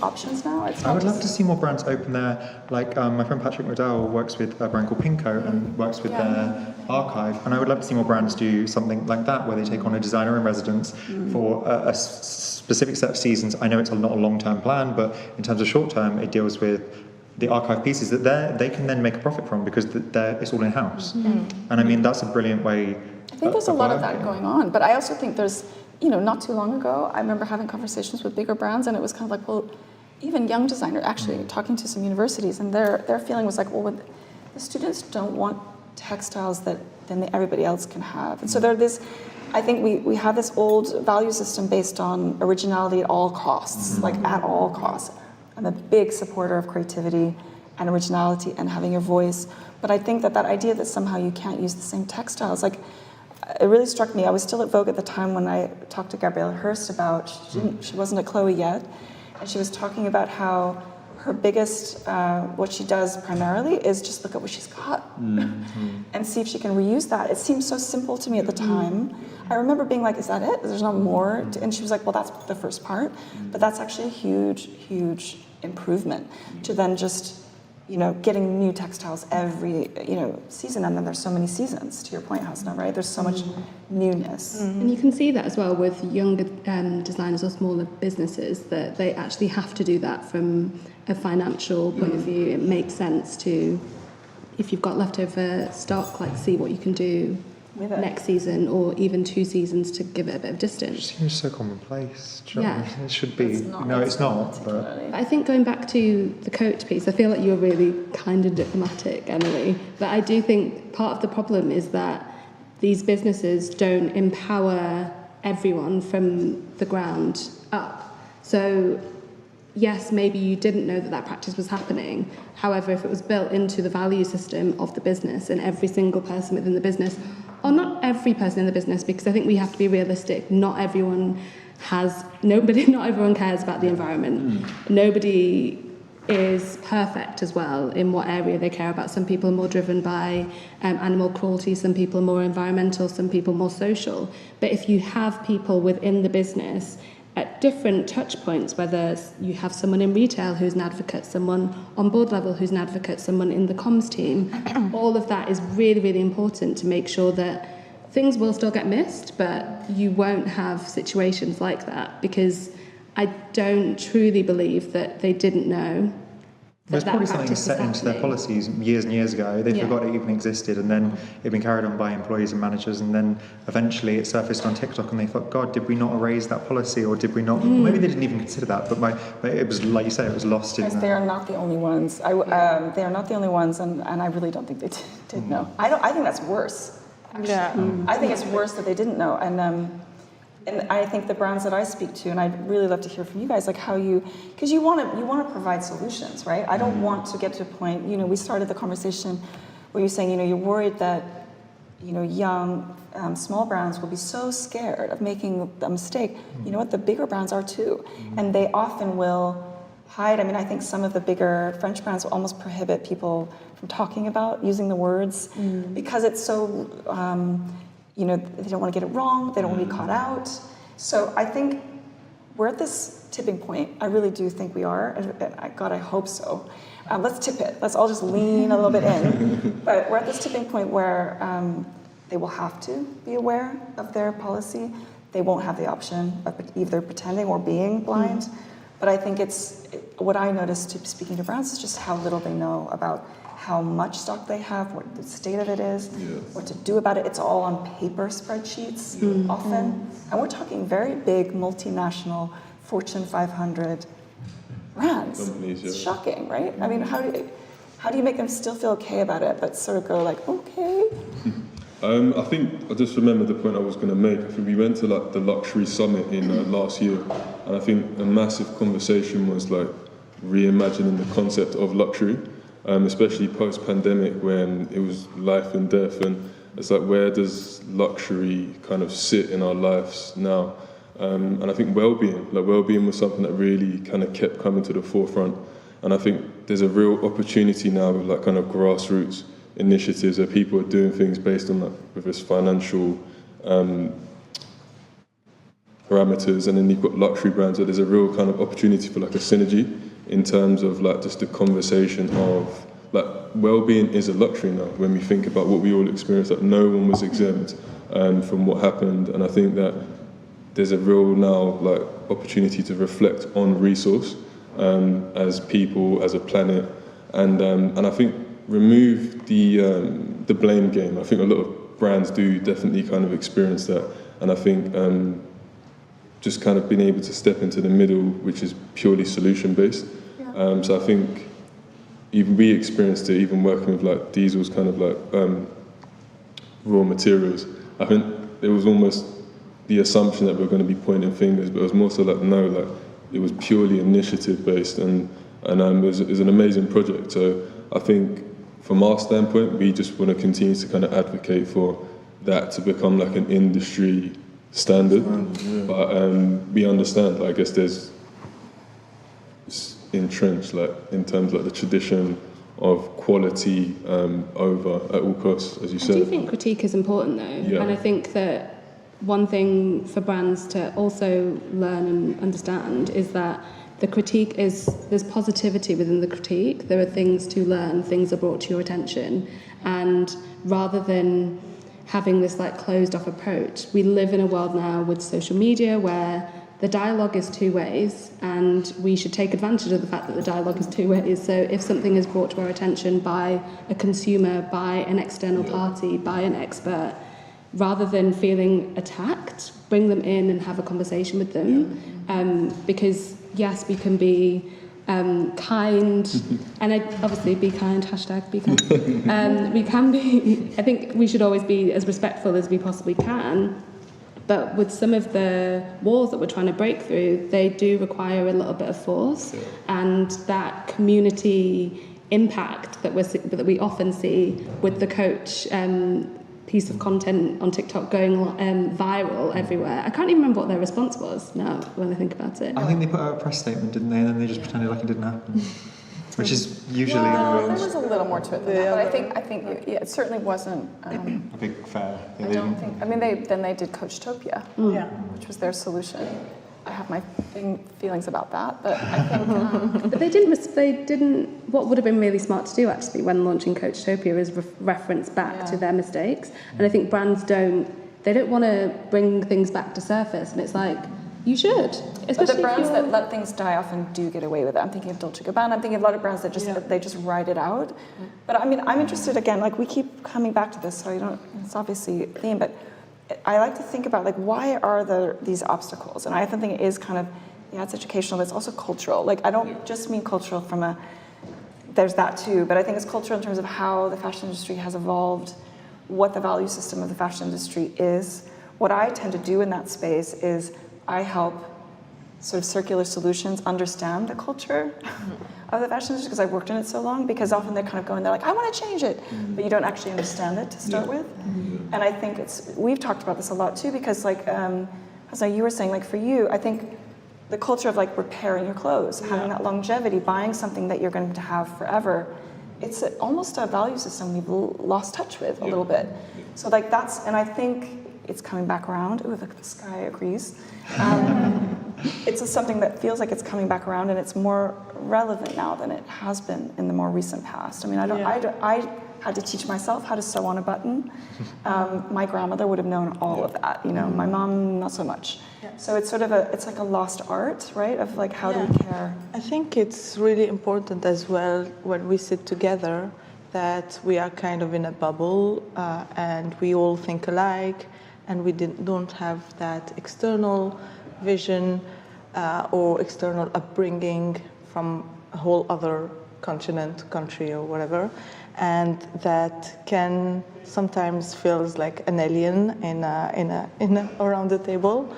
options now. I would love to see more brands open their, like my friend Patrick McDowell works with a brand called Pinko and works with their archive, and I would love to see more brands do something like that where they take on a designer in residence for a specific set of seasons. I know it's not a long-term plan, but in terms of short-term, it deals with the archive pieces that they can then make a profit from because it's all in-house. And I mean, that's a brilliant way. I think there's a lot of that going on, but I also think there's, not too long ago, I remember having conversations with bigger brands, and it was kind of like, well, even young designers, actually talking to some universities, and their feeling was like, well, the students don't want textiles that then everybody else can have. And so I think we have this old value system based on originality at all costs, like at all costs. I'm a big supporter of creativity and originality and having your voice, but I think that idea that somehow you can't use the same textiles, like, it really struck me. I was still at Vogue at the time when I talked to Gabrielle Hearst about, she wasn't at Chloe yet, and she was talking about how her biggest, what she does primarily is just look at what she's got and see if she can reuse that. It seemed so simple to me at the time. I remember being like, is that it? There's not more? And she was like, well, that's the first part, but that's actually a huge, huge improvement to then just, getting new textiles every, season, and then there's so many seasons, to your point, Hasna, right? There's so much newness. And you can see that as well with younger designers or smaller businesses, that they actually have to do that from a financial point of view. It makes sense to, if you've got leftover stock, like see what you can do next season or even 2 seasons to give it a bit of distance. It seems so commonplace. Yeah. It should be. It's not. But I think going back to the coat piece, I feel like you're really kind of diplomatic, Emily. But I do think part of the problem is that these businesses don't empower everyone from the ground up. So yes, maybe you didn't know that practice was happening. However, if it was built into the value system of the business and every single person within the business, or not every person in the business, because I think we have to be realistic. Not everyone cares about the environment. Nobody is perfect as well in what area they care about. Some people are more driven by animal cruelty, some people are more environmental, some people more social. But if you have people within the business at different touch points, whether you have someone in retail who's an advocate, someone on board level who's an advocate, someone in the comms team, all of that is really, really important to make sure that things will still get missed, but you won't have situations like that, because I don't truly believe that they didn't know. There's probably something set into their policies years and years ago. They forgot it even existed, and then it'd been carried on by employees and managers, and then eventually it surfaced on TikTok, and they thought, God, did we not erase that policy, or did we not? Maybe they didn't even consider that, but it was, like you say, it was lost in. They are not the only ones. They are not the only ones, and I really don't think they did know. I think that's worse. Actually. I think it's worse that they didn't know, and I think the brands that I speak to, and I'd really love to hear from you guys, like how because you want to provide solutions, right? I don't want to get to a point, we started the conversation where you're saying, you're worried that, young, small brands will be so scared of making a mistake. You know what? The bigger brands are too. And they often will hide. I mean, I think some of the bigger French brands will almost prohibit people from talking about using the words because it's so, they don't want to get it wrong. They don't want to be caught out. So I think we're at this tipping point. I really do think we are. And God, I hope so. Let's tip it. Let's all just lean a little bit in. But we're at this tipping point where they will have to be aware of their policy. They won't have the option of either pretending or being blind. But I think what I noticed speaking to brands is just how little they know about how much stock they have, what the state of it is, what to do about it. It's all on paper spreadsheets often. And we're talking very big multinational Fortune 500 brands. It's shocking, right? I mean, how do you make them still feel okay about it, but sort of go like, okay? I think I just remember the point I was going to make. I think we went to the luxury summit in last year, and I think a massive conversation was reimagining the concept of luxury, especially post-pandemic when it was life and death, and it's where does luxury kind of sit in our lives now? And I think well-being was something that really kind of kept coming to the forefront, and I think there's a real opportunity now with kind of grassroots initiatives where people are doing things based on with this financial parameters, and then you've got luxury brands where there's a real kind of opportunity for a synergy in terms of just the conversation of well-being is a luxury now. When we think about what we all experienced, no one was exempt from what happened, and I think that there's a real now opportunity to reflect on resource as people, as a planet, and I think remove the blame game. I think a lot of brands do definitely kind of experience that, and I think just kind of being able to step into the middle, which is purely solution based. So I think even we experienced it, even working with Diesel's kind of raw materials. I think it was almost the assumption that we're going to be pointing fingers, but it was more so it was purely initiative based, and it was an amazing project. So I think from our standpoint, we just want to continue to kind of advocate for that to become an industry standard. But we understand, I guess there's entrenched in terms of the tradition of quality over at all costs, as you said. I do think critique is important though, and I think that one thing for brands to also learn and understand is that the critique there's positivity within the critique. There are things to learn, things are brought to your attention, and rather than having this closed off approach, we live in a world now with social media where the dialogue is two ways, and we should take advantage of the fact that the dialogue is two ways. So if something is brought to our attention by a consumer, by an external party, by an expert, rather than feeling attacked, bring them in and have a conversation with them. Because yes, we can be kind, and obviously be kind, #be kind. We can be, I think we should always be as respectful as we possibly can, but with some of the walls that we're trying to break through, they do require a little bit of force, and that community impact that we often see with the coach piece of content on TikTok going viral everywhere. I can't even remember what their response was now when I think about it. I think they put out a press statement, didn't they? And then they just pretended like it didn't happen, which is usually. Well, there was a little more to it than that, but I think it certainly wasn't a big fair. I don't think. I mean, they did Coachtopia, which was their solution. I have my feelings about that, but I think. But they didn't. What would have been really smart to do actually when launching Coachtopia is reference back to their mistakes, and I think brands don't want to bring things back to surface, and it's you should. But the brands that let things die often do get away with it. I'm thinking of Dolce & Gabbana. I'm thinking of a lot of brands that they just ride it out. But I mean, I'm interested again. We keep coming back to this, so it's obviously a theme, but. I like to think about why are there these obstacles, and I often think it is kind of it's educational, but it's also cultural. I don't just mean cultural from there's that too, but I think it's cultural in terms of how the fashion industry has evolved, what the value system of the fashion industry is. What I tend to do in that space is I help sort of circular solutions understand the culture of the fashion industry, because I've worked in it so long, because often they're kind of going, they're like, I want to change it, but you don't actually understand it to start with. And I think we've talked about this a lot too, because like, Hasna, you were saying, like for you, I think the culture of like repairing your clothes, having that longevity, buying something that you're going to have forever, it's almost a value system we've lost touch with a little bit. So like and I think it's coming back around. Ooh, look at the sky agrees. It's something that feels like it's coming back around, and it's more relevant now than it has been in the more recent past. I mean, I had to teach myself how to sew on a button. My grandmother would have known all of that, you know. My mom, not so much. So it's sort of it's like a lost art, right? Of like, how do we care? I think it's really important as well when we sit together that we are kind of in a bubble and we all think alike, and we don't have that external vision or external upbringing from a whole other continent, country, or whatever, and that can sometimes feels like an alien in around the table.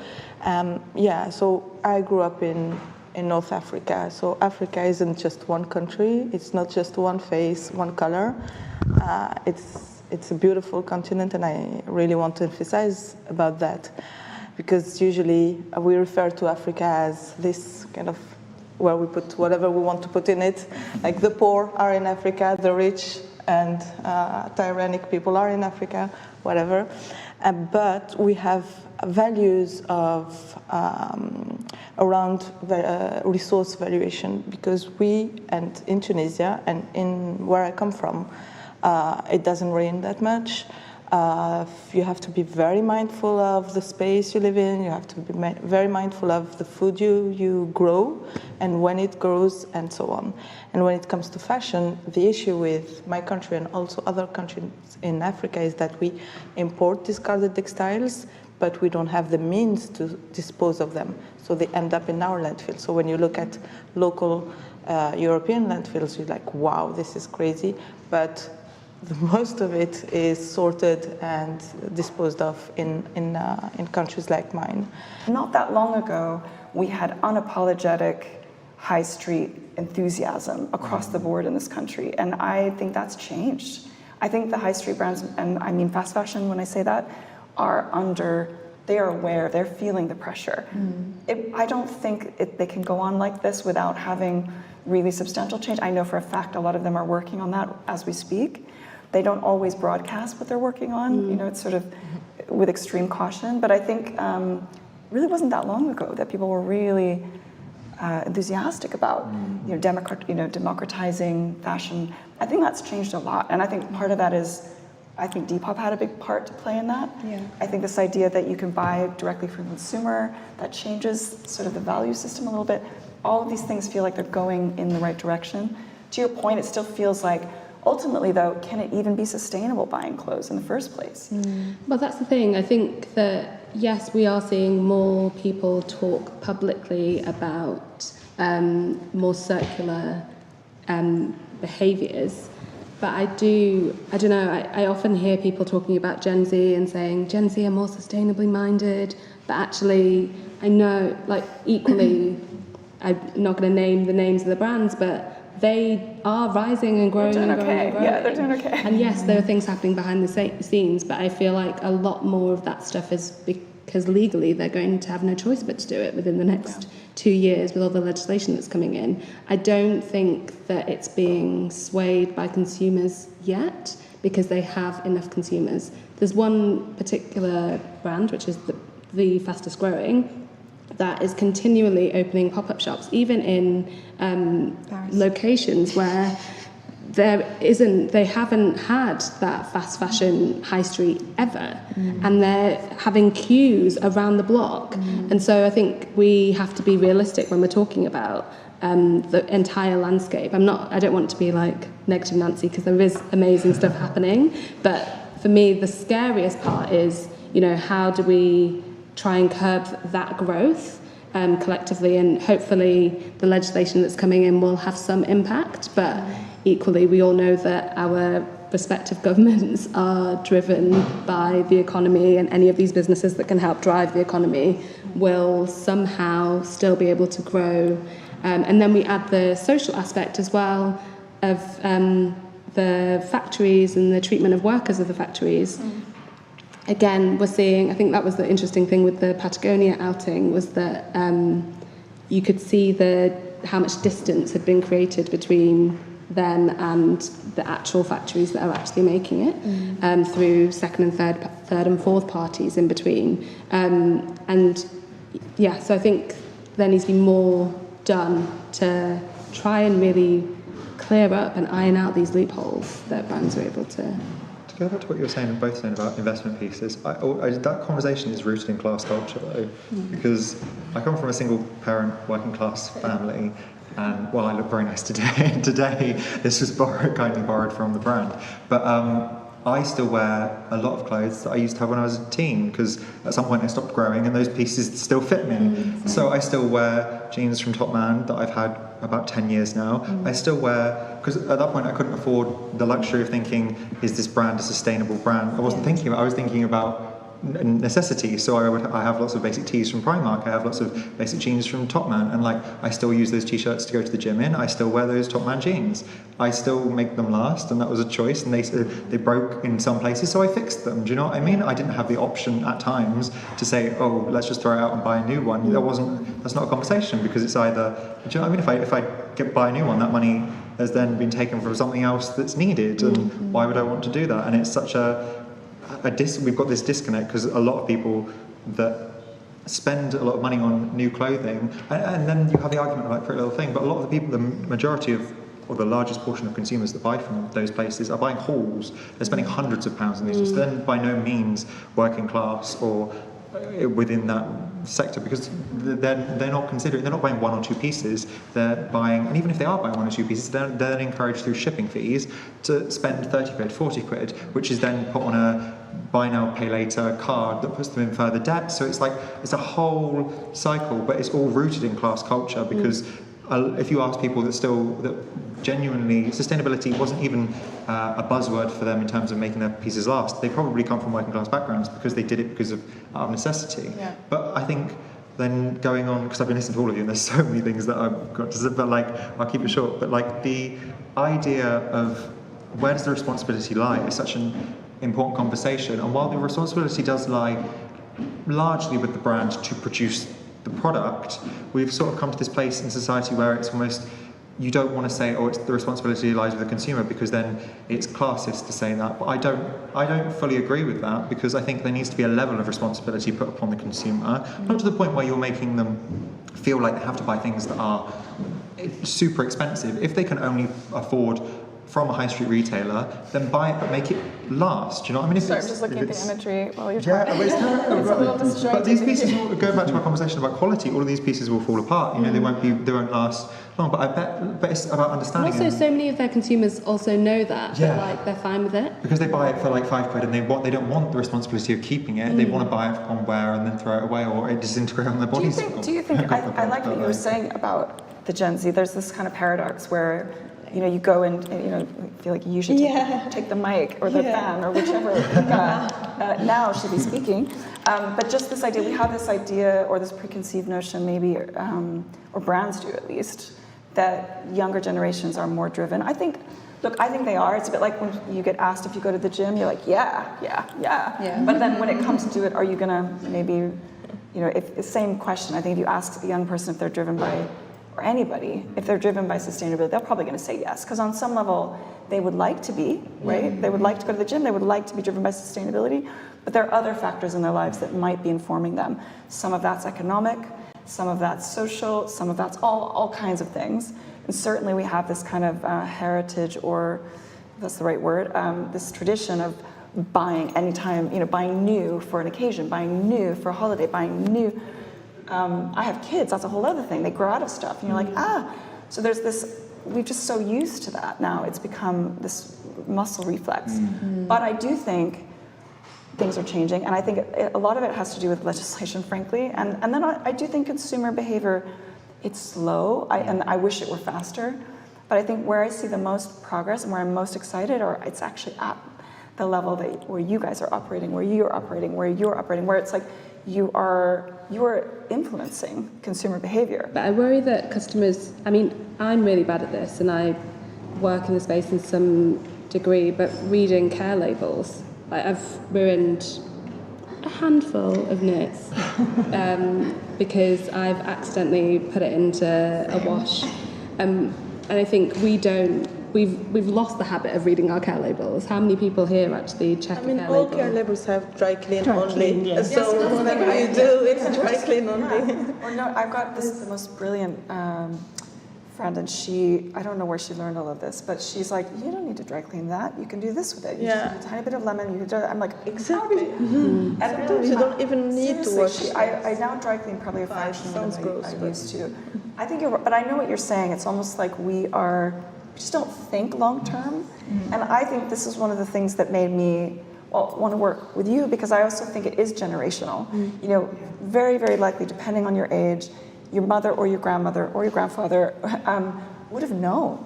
So I grew up in North Africa. So Africa isn't just one country. It's not just one face, one color. It's a beautiful continent, and I really want to emphasize about that, because usually we refer to Africa as this kind of where we put whatever we want to put in it. Like the poor are in Africa, the rich and tyrannic people are in Africa, whatever. But we have values of around resource valuation, because and in Tunisia and in where I come from, it doesn't rain that much. You have to be very mindful of the space you live in. You have to be very mindful of the food you grow and when it grows and so on. And when it comes to fashion, the issue with my country and also other countries in Africa is that we import discarded textiles, but we don't have the means to dispose of them. So they end up in our landfill. So when you look at local European landfills, you're like, wow, this is crazy. But most of it is sorted and disposed of in countries like mine. Not that long ago, we had unapologetic high street enthusiasm across the board in this country, and I think that's changed. I think the high street brands, and I mean fast fashion when I say that, they are aware, they're feeling the pressure. I don't think they can go on like this without having really substantial change. I know for a fact a lot of them are working on that as we speak. They don't always broadcast what they're working on, you know, it's sort of with extreme caution, but I think really wasn't that long ago that people were really enthusiastic about democratizing fashion. I think that's changed a lot, and I think part of that is, I think Depop had a big part to play in that. I think this idea that you can buy directly from the consumer, that changes sort of the value system a little bit. All of these things feel like they're going in the right direction. To your point, it still feels like, ultimately though, can it even be sustainable buying clothes in the first place? Well, that's the thing. I think that, yes, we are seeing more people talk publicly about more circular behaviours. But I don't know, I often hear people talking about Gen Z and saying Gen Z are more sustainably minded, but actually I know, like, equally, I'm not going to name the names of the brands, but they are rising and growing and growing and growing. Yeah, they're doing okay. And yes, there are things happening behind the scenes, but I feel like a lot more of that stuff is because legally they're going to have no choice but to do it within the next 2 years with all the legislation that's coming in. I don't think that it's being swayed by consumers yet, because they have enough consumers. There's one particular brand, which is the fastest growing, that is continually opening pop-up shops, even in locations where they haven't had that fast fashion high street ever, and they're having queues around the block. And so I think we have to be realistic when we're talking about the entire landscape. I don't want to be like negative Nancy, because there is amazing stuff happening, but for me the scariest part is, you know, how do we try and curb that growth collectively, and hopefully the legislation that's coming in will have some impact, but equally we all know that our respective governments are driven by the economy, and any of these businesses that can help drive the economy will somehow still be able to grow. And then we add the social aspect as well of the factories and the treatment of workers of the factories. Again, we're seeing, I think that was the interesting thing with the Patagonia outing, was that you could see how much distance had been created between them and the actual factories that are actually making it, through second and third and fourth parties in between. And yeah, so I think there needs to be more done to try and really clear up and iron out these loopholes that brands are able to. To go back to what you were saying, both saying about investment pieces, that conversation is rooted in class culture though, because I come from a single parent working class family, and well, I look very nice today. Today, this was kindly borrowed from the brand, but I still wear a lot of clothes that I used to have when I was a teen, because at some point I stopped growing and those pieces still fit me. So I still wear jeans from Topman that I've had about 10 years now. I still wear, because at that point I couldn't afford the luxury of thinking, is this brand a sustainable brand? I wasn't thinking about it, I was thinking about necessity. So I have lots of basic tees from Primark, I have lots of basic jeans from Topman, and like I still use those t-shirts to go to the gym in, I still wear those Topman jeans. I still make them last, and that was a choice, and they broke in some places, so I fixed them. Do you know what I mean? I didn't have the option at times to say, oh, let's just throw it out and buy a new one. That's not a conversation, because it's either, do you know what I mean? If I buy a new one, that money has then been taken from something else that's needed, and why would I want to do that? And it's such we've got this disconnect, because a lot of people that spend a lot of money on new clothing, and then you have the argument of like Pretty Little Thing, but a lot of the people, the majority of, or the largest portion of consumers that buy from those places are buying hauls. They're spending hundreds of pounds on these. So they're by no means working class or within that sector, because they're not considering, they're not buying one or two pieces, they're buying, and even if they are buying one or two pieces, they're then encouraged through shipping fees to spend 30 quid, 40 quid, which is then put on a buy now, pay later card that puts them in further debt. So it's like, it's a whole cycle, but it's all rooted in class culture, because if you ask people that genuinely, sustainability wasn't even a buzzword for them in terms of making their pieces last. They probably come from working class backgrounds because they did it because of out of necessity. Yeah. But I think then going on, because I've been listening to all of you and there's so many things that I've got to say, but like, I'll keep it short, but like the idea of where does the responsibility lie is such an important conversation. And while the responsibility does lie largely with the brand to produce the product, we've sort of come to this place in society where it's almost, you don't want to say, oh, it's the responsibility lies with the consumer, because then it's classist to say that. But I don't fully agree with that, because I think there needs to be a level of responsibility put upon the consumer, not to the point where you're making them feel like they have to buy things that are super expensive. If they can only afford from a high street retailer, then buy it but make it last. Do you know what I mean? Sorry, I'm just looking at the imagery while you're talking. But it's a little disjointed. But these pieces will go back to our conversation about quality. All of these pieces will fall apart. You know, they won't last long. But it's about understanding. And also, so many of their consumers also know that. Yeah. Like they're fine with it because they buy it for like £5 and they don't want the responsibility of keeping it. They want to buy it on wear and then throw it away, or it disintegrate on their bodies. Do you think? I like what you were saying about the Gen Z. There's this kind of paradox where, you know, you go and you know, feel like you should take the mic or the fan or whichever now should be speaking. But just this idea, we have this idea or this preconceived notion maybe, or brands do at least, that younger generations are more driven. I think they are. It's a bit like when you get asked if you go to the gym, you're like, yeah. But then when it comes to it, are you gonna maybe, you know, if the same question, I think if you ask a young person if they're driven by, or anybody, if they're driven by sustainability, they're probably going to say yes, because on some level, they would like to be, right? They would like to go to the gym, they would like to be driven by sustainability, but there are other factors in their lives that might be informing them. Some of that's economic, some of that's social, some of that's all kinds of things. And certainly we have this kind of heritage, or if that's the right word, this tradition of buying anytime, you know, buying new for an occasion, buying new for a holiday, buying new. I have kids, that's a whole other thing. They grow out of stuff and you're like, so there's this, we're just so used to that now. It's become this muscle reflex. But I do think things are changing, and I think a lot of it has to do with legislation, frankly. And then I do think consumer behavior, it's slow, and I wish it were faster. But I think where I see the most progress and where I'm most excited, or it's actually at the level that where you guys are operating, where you're operating, where it's like you are influencing consumer behavior. But I worry that customers, I mean, I'm really bad at this and I work in the space in some degree, but reading care labels, like I've ruined a handful of knits because I've accidentally put it into a wash. And I think we've lost the habit of reading our care labels. How many people here actually check a care label? All care labels have dry clean only. Yes. So whatever you do, it's dry clean only. Or no, I've got the most brilliant friend, and I don't know where she learned all of this, but she's like, you don't need to dry clean that. You can do this with it. You just need a tiny bit of lemon. You can do it. I'm like, exactly. And sometimes you don't even need to wash. I now dry clean probably a fraction of what I used to. I think but I know what you're saying. It's almost like we just don't think long term. And I think this is one of the things that made me want to work with you, because I also think it is generational. You know, very, very likely, depending on your age, your mother or your grandmother or your grandfather would have known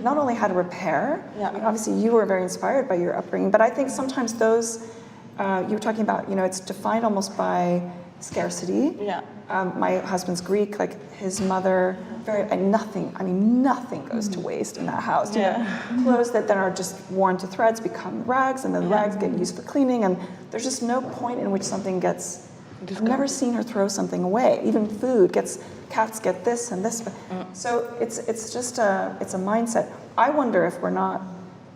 not only how to repair. I mean, obviously you were very inspired by your upbringing, but I think sometimes those, you were talking about, you know, it's defined almost by scarcity. My husband's Greek, like his mother, nothing goes to waste in that house. You know, clothes that then are just worn to threads become rags, and then rags get used for cleaning, and there's just no point in which something gets. I've never seen her throw something away. Even food cats get this and this. So it's just it's a mindset. I wonder if we're not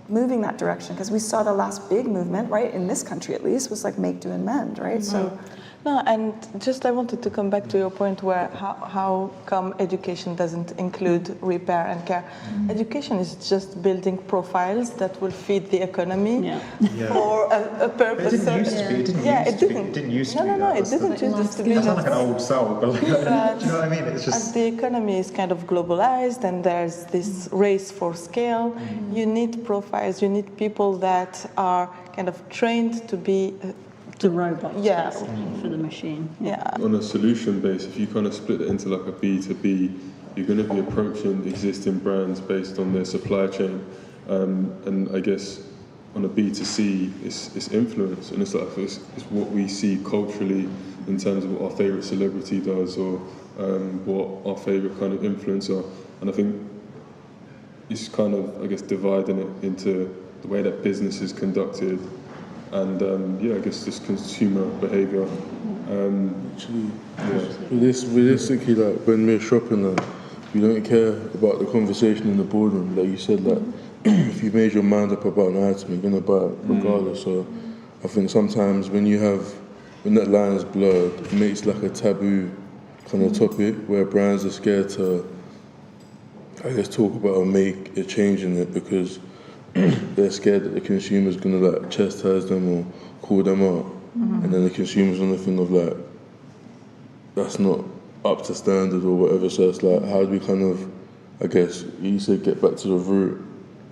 moving that direction, because we saw the last big movement, right, in this country at least, was like make, do, and mend, right? So. No, and just I wanted to come back to your point where how come education doesn't include repair and care. Education is just building profiles that will feed the economy for a purpose. It didn't used to be. It didn't used to be. No, it didn't used to be. It sounds like an old soul, but do you know what I mean? It's just... As the economy is kind of globalized and there's this race for scale, you need profiles, you need people that are kind of trained to be the robot for the machine. On a solution base, if you kind of split it into like a B2B, you're going to be approaching existing brands based on their supply chain. And I guess on a B2C, it's influence, and it's what we see culturally in terms of what our favourite celebrity does, or what our favourite kind of influencer. And I think it's kind of, I guess, dividing it into the way that business is conducted, and I guess just consumer behaviour. Realistically, like when we're shopping, we don't care about the conversation in the boardroom. Like you said, like if you made your mind up about an item, you're gonna buy it regardless. So I think sometimes when that line is blurred, it makes like a taboo kind of topic where brands are scared to, I guess, talk about or make a change in it, because they're scared that the consumer's gonna like chastise them or call them out, and then the consumer's on the thing of like, that's not up to standard or whatever. So it's like, how do we kind of, I guess you said, get back to the root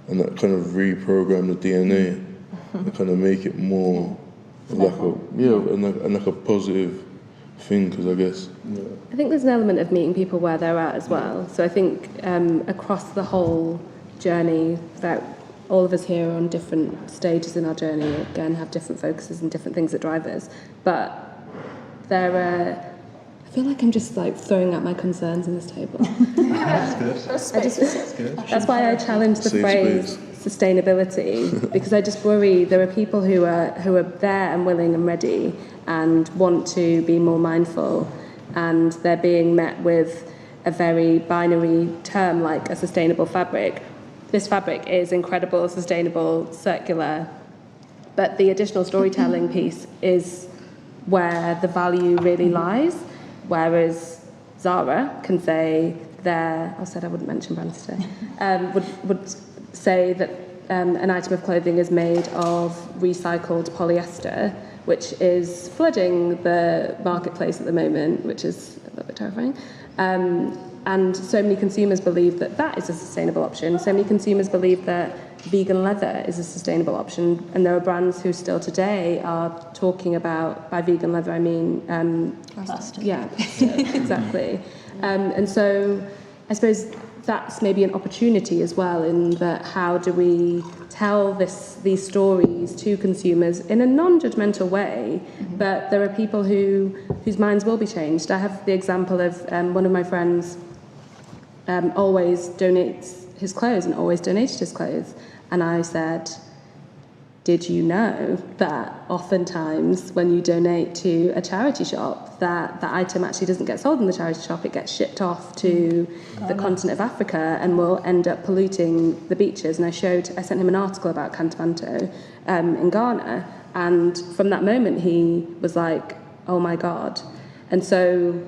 and that kind of reprogram the DNA and kind of make it more like a positive thing, because I guess. I think there's an element of meeting people where they're at as well. So I think across the whole journey, that all of us here are on different stages in our journey, again, have different focuses and different things that drive us. But I feel like I'm just like throwing out my concerns in this table. That's good. That's why I challenge the phrase sustainability, because I just worry there are people who are there and willing and ready and want to be more mindful, and they're being met with a very binary term like a sustainable fabric. This fabric is incredible, sustainable, circular, but the additional storytelling piece is where the value really lies. Whereas Zara can say I said I wouldn't mention brands today, would say that an item of clothing is made of recycled polyester, which is flooding the marketplace at the moment, which is a little bit terrifying. And so many consumers believe that is a sustainable option. So many consumers believe that vegan leather is a sustainable option. And there are brands who still today are talking about, by vegan leather, I mean... plastic. Yeah, plastic, exactly. And so I suppose that's maybe an opportunity as well, in that how do we tell these stories to consumers in a non-judgmental way, but there are people whose minds will be changed. I have the example of one of my friends always donates his clothes and always donated his clothes, and I said, did you know that oftentimes when you donate to a charity shop, that item actually doesn't get sold in the charity shop, it gets shipped off to the continent of Africa and will end up polluting the beaches. And I sent him an article about Kantamanto in Ghana, and from that moment he was like, oh my God. And so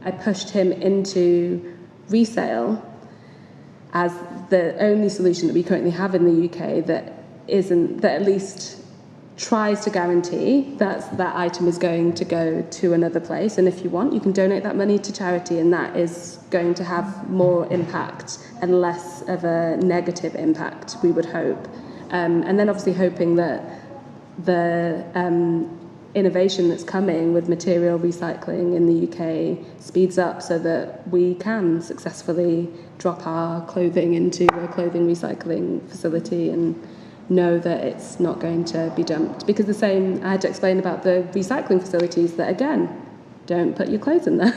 I pushed him into resale as the only solution that we currently have in the UK that at least tries to guarantee that that item is going to go to another place. And if you want, you can donate that money to charity, and that is going to have more impact and less of a negative impact, we would hope. And then obviously hoping that the innovation that's coming with material recycling in the UK speeds up so that we can successfully drop our clothing into a clothing recycling facility and know that it's not going to be dumped. Because the same, I had to explain about the recycling facilities that, again, don't put your clothes in there.